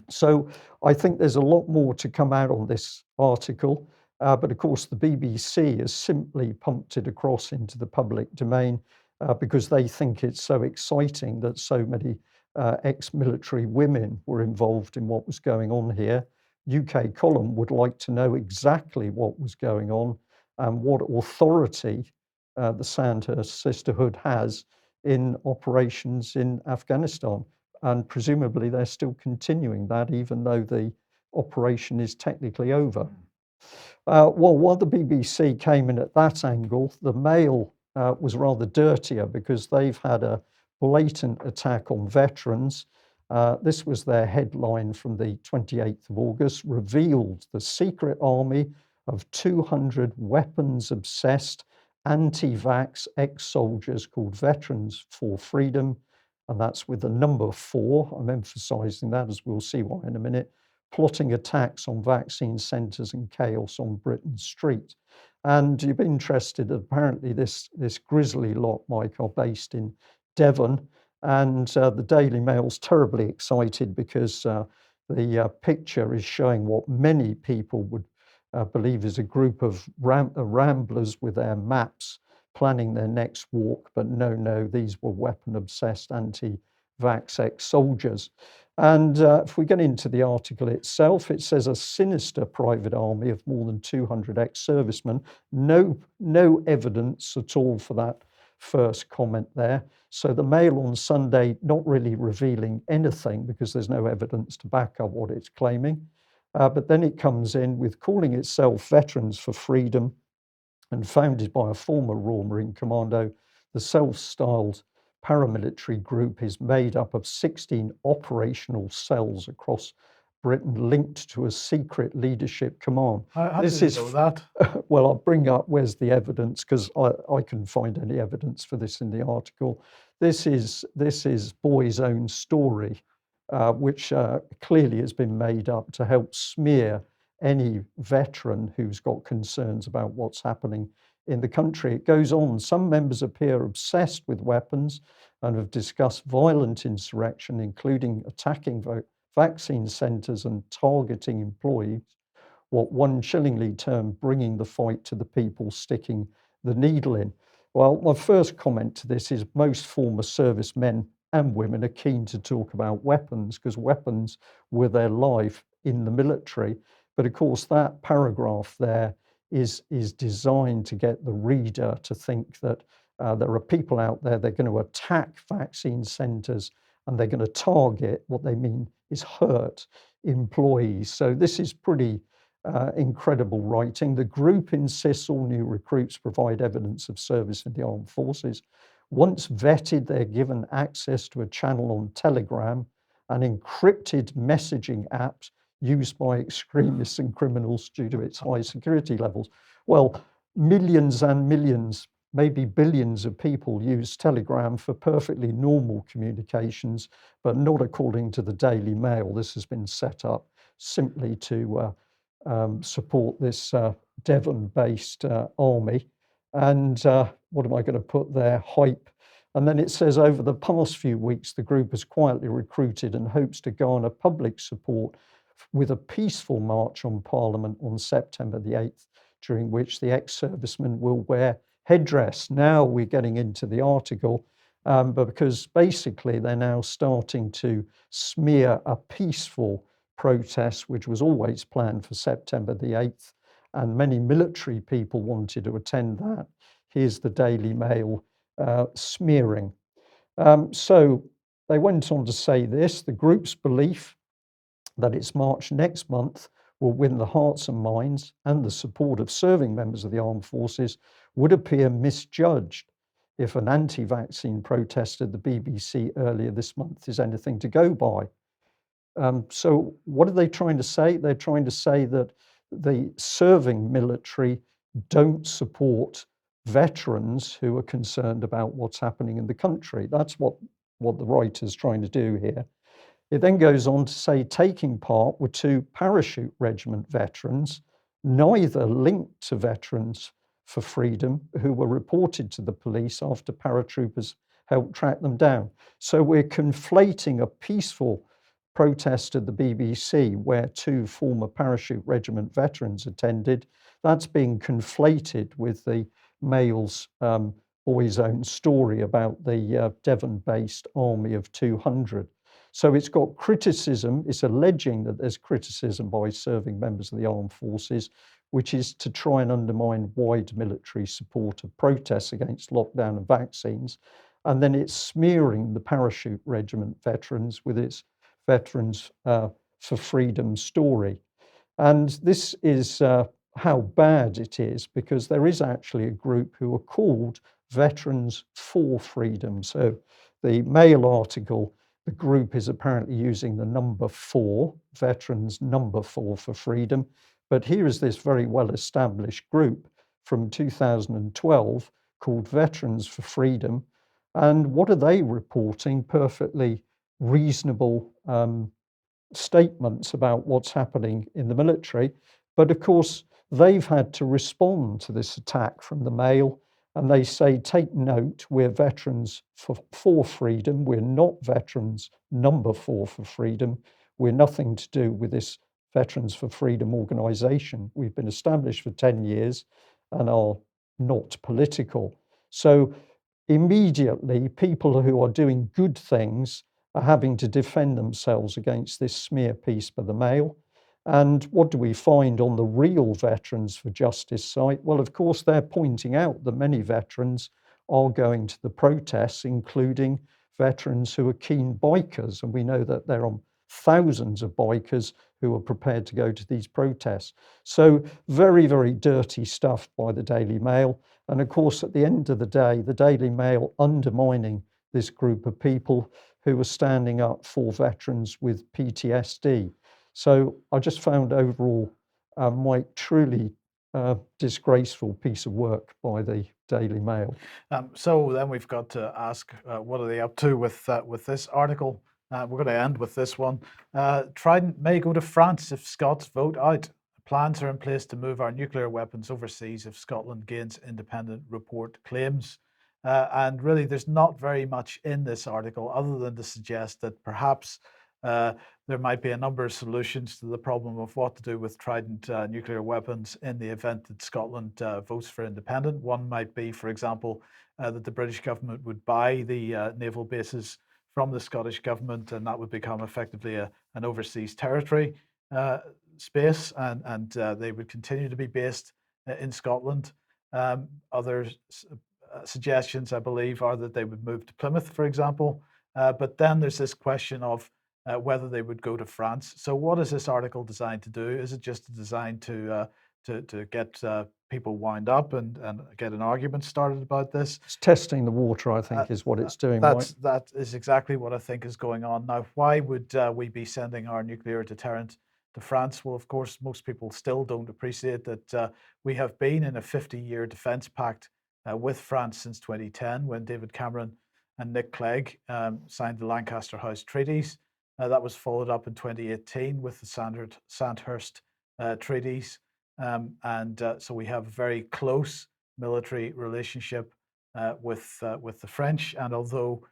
So I think there's a lot more to come out on this article, but of course the BBC has simply pumped it across into the public domain because they think it's so exciting that so many ex-military women were involved in what was going on here. UK column would like to know exactly what was going on and what authority the Sandhurst Sisterhood has in operations in Afghanistan. And presumably they're still continuing that, even though the operation is technically over. Well, while the BBC came in at that angle, the Mail was rather dirtier because they've had a blatant attack on veterans. This was their headline from the 28th of August, revealed the secret army of 200 weapons-obsessed anti-vax ex-soldiers called Veterans for Freedom. And that's with the number 4. I'm emphasising that, as we'll see why in a minute. Plotting attacks on vaccine centres and chaos on Britain Street. And you've been interested, apparently this grisly lot, Mike, are based in Devon. And the Daily Mail's terribly excited because the picture is showing what many people would believe is a group of ramblers with their maps planning their next walk. But no, these were weapon-obsessed anti-vax ex-soldiers. And if we get into the article itself, it says a sinister private army of more than 200 ex-servicemen. No evidence at all for that first comment there. So the Mail on Sunday not really revealing anything because there's no evidence to back up what it's claiming. But then it comes in with calling itself Veterans for Freedom and founded by a former Royal Marine Commando. The self-styled paramilitary group is made up of 16 operational cells across Britain linked to a secret leadership command. How did you know that? Well, I'll bring up where's the evidence, because I couldn't find any evidence for this in the article. This is Boy's own story, which clearly has been made up to help smear any veteran who's got concerns about what's happening in the country. It goes on, some members appear obsessed with weapons and have discussed violent insurrection, including attacking vaccine centres and targeting employees, what one chillingly termed bringing the fight to the people, sticking the needle in. Well, my first comment to this is most former servicemen and women are keen to talk about weapons because weapons were their life in the military. But of course, that paragraph there is designed to get the reader to think that there are people out there, they're going to attack vaccine centres and they're going to target, what they mean is hurt employees. So this is pretty incredible writing. The group insists all new recruits provide evidence of service in the armed forces. Once vetted, they're given access to a channel on Telegram, an encrypted messaging app used by extremists and criminals due to its high security levels. Well, millions and millions, maybe billions of people use Telegram for perfectly normal communications, but not according to the Daily Mail. This has been set up simply to support this Devon-based army. And what am I going to put there? Hype. And then it says, over the past few weeks, the group has quietly recruited and hopes to garner public support with a peaceful march on Parliament on September the 8th, during which the ex-servicemen will wear headdress. Now we're getting into the article, but because basically they're now starting to smear a peaceful protest, which was always planned for September the 8th, and many military people wanted to attend that. Here's the Daily Mail smearing. So they went on to say this, the group's belief that its march next month will win the hearts and minds and the support of serving members of the armed forces would appear misjudged if an anti-vaccine protest at the BBC earlier this month is anything to go by. So what are they trying to say? They're trying to say that the serving military don't support veterans who are concerned about what's happening in the country. That's what the writer's trying to do here. It then goes on to say taking part were 2 parachute regiment veterans, neither linked to Veterans for Freedom, who were reported to the police after paratroopers helped track them down. So we're conflating a peaceful protest at the BBC where 2 former parachute regiment veterans attended. That's being conflated with the Mail's Boy's own story about the Devon-based army of 200. So it's got criticism, it's alleging that there's criticism by serving members of the armed forces, which is to try and undermine wide military support of protests against lockdown and vaccines. And then it's smearing the Parachute Regiment veterans with its Veterans for Freedom story. And this is how bad it is, because there is actually a group who are called Veterans for Freedom. So the Mail article, the group is apparently using the number 4, Veterans number 4 for Freedom. But here is this very well-established group from 2012 called Veterans for Freedom. And what are they reporting? Perfectly reasonable statements about what's happening in the military. But of course, they've had to respond to this attack from the Mail. And they say, take note, we're Veterans for Freedom. We're not Veterans number 4 for Freedom. We're nothing to do with this Veterans for Freedom organisation. We've been established for 10 years and are not political. So immediately, people who are doing good things are having to defend themselves against this smear piece by the Mail. And what do we find on the real Veterans for Justice site? Well, of course, they're pointing out that many veterans are going to the protests, including veterans who are keen bikers. And we know that there are thousands of bikers who are prepared to go to these protests. So very, very dirty stuff by the Daily Mail. And of course, at the end of the day, the Daily Mail undermining this group of people who are standing up for veterans with PTSD. So I just found overall, Mike, truly disgraceful piece of work by the Daily Mail. So then we've got to ask, what are they up to with this article? We're going to end with this one. Trident may go to France if Scots vote out. Plans are in place to move our nuclear weapons overseas if Scotland gains independent, report claims. And really, there's not very much in this article other than to suggest that perhaps there might be a number of solutions to the problem of what to do with Trident nuclear weapons in the event that Scotland votes for independence. One might be, for example, that the British government would buy the naval bases from the Scottish government, and that would become effectively an overseas territory space, and they would continue to be based in Scotland. Other suggestions, I believe, are that they would move to Plymouth, for example. But then there's this question of whether they would go to France. So what is this article designed to do? Is it just designed to get people wound up and get an argument started about this? It's testing the water, I think, is what it's doing. That is exactly what I think is going on. Now, why would we be sending our nuclear deterrent to France? Well, of course, most people still don't appreciate that we have been in a 50-year defence pact with France since 2010, when David Cameron and Nick Clegg signed the Lancaster House treaties. That was followed up in 2018 with the Sandhurst treaties. So we have a very close military relationship with the French. And although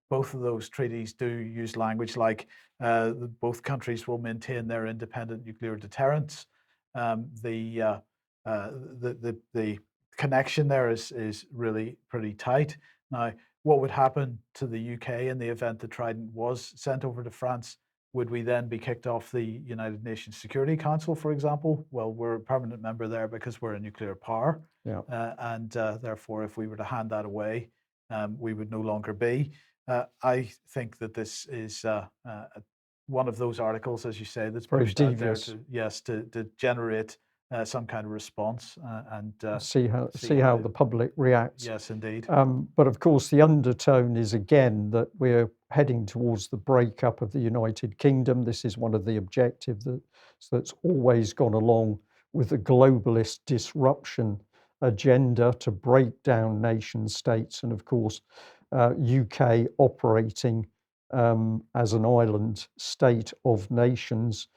both of those treaties do use language like both countries will maintain their independent nuclear deterrence, the connection there is really pretty tight. Now, what would happen to the UK in the event that Trident was sent over to France? Would we then be kicked off the United Nations Security Council, for example? Well, we're a permanent member there because we're a nuclear power. Yeah. And therefore, if we were to hand that away, we would no longer be. I think that this is one of those articles, as you say, that's very pushed out there devious. to generate some kind of response and see how the public reacts. Yes, indeed. But of course, the undertone is again that we're heading towards the breakup of the United Kingdom. This is one of the objectives that's always gone along with the globalist disruption agenda to break down nation states, and of course, UK operating as an island state of nations,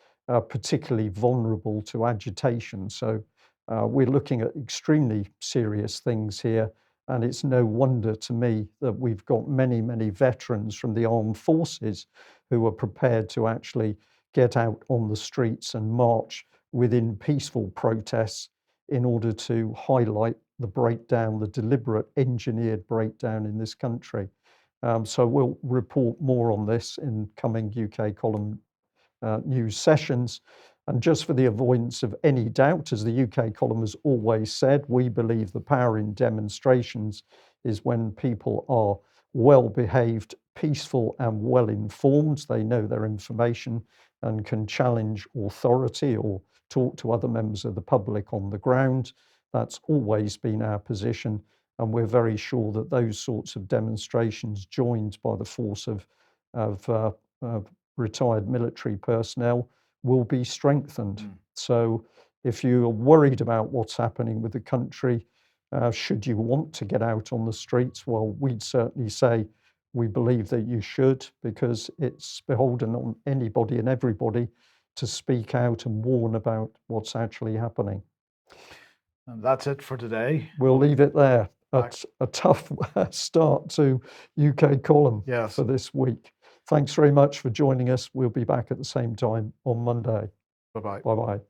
particularly vulnerable to agitation. So we're looking at extremely serious things here. And it's no wonder to me that we've got many, many veterans from the armed forces who are prepared to actually get out on the streets and march within peaceful protests in order to highlight the breakdown, the deliberate engineered breakdown in this country. So we'll report more on this in coming UK column news sessions. And just for the avoidance of any doubt, as the UK column has always said, we believe the power in demonstrations is when people are well behaved, peaceful and well informed. They know their information and can challenge authority or talk to other members of the public on the ground. That's always been our position. And we're very sure that those sorts of demonstrations, joined by the force of retired military personnel, will be strengthened. So if you're worried about what's happening with the country, should you want to get out on the streets, well, we'd certainly say we believe that you should, because it's beholden on anybody and everybody to speak out and warn about what's actually happening. And that's it for today. We'll leave it there. Back. That's a tough start to UK column Yes. for this week. Thanks very much for joining us. We'll be back at the same time on Monday. Bye-bye. Bye-bye.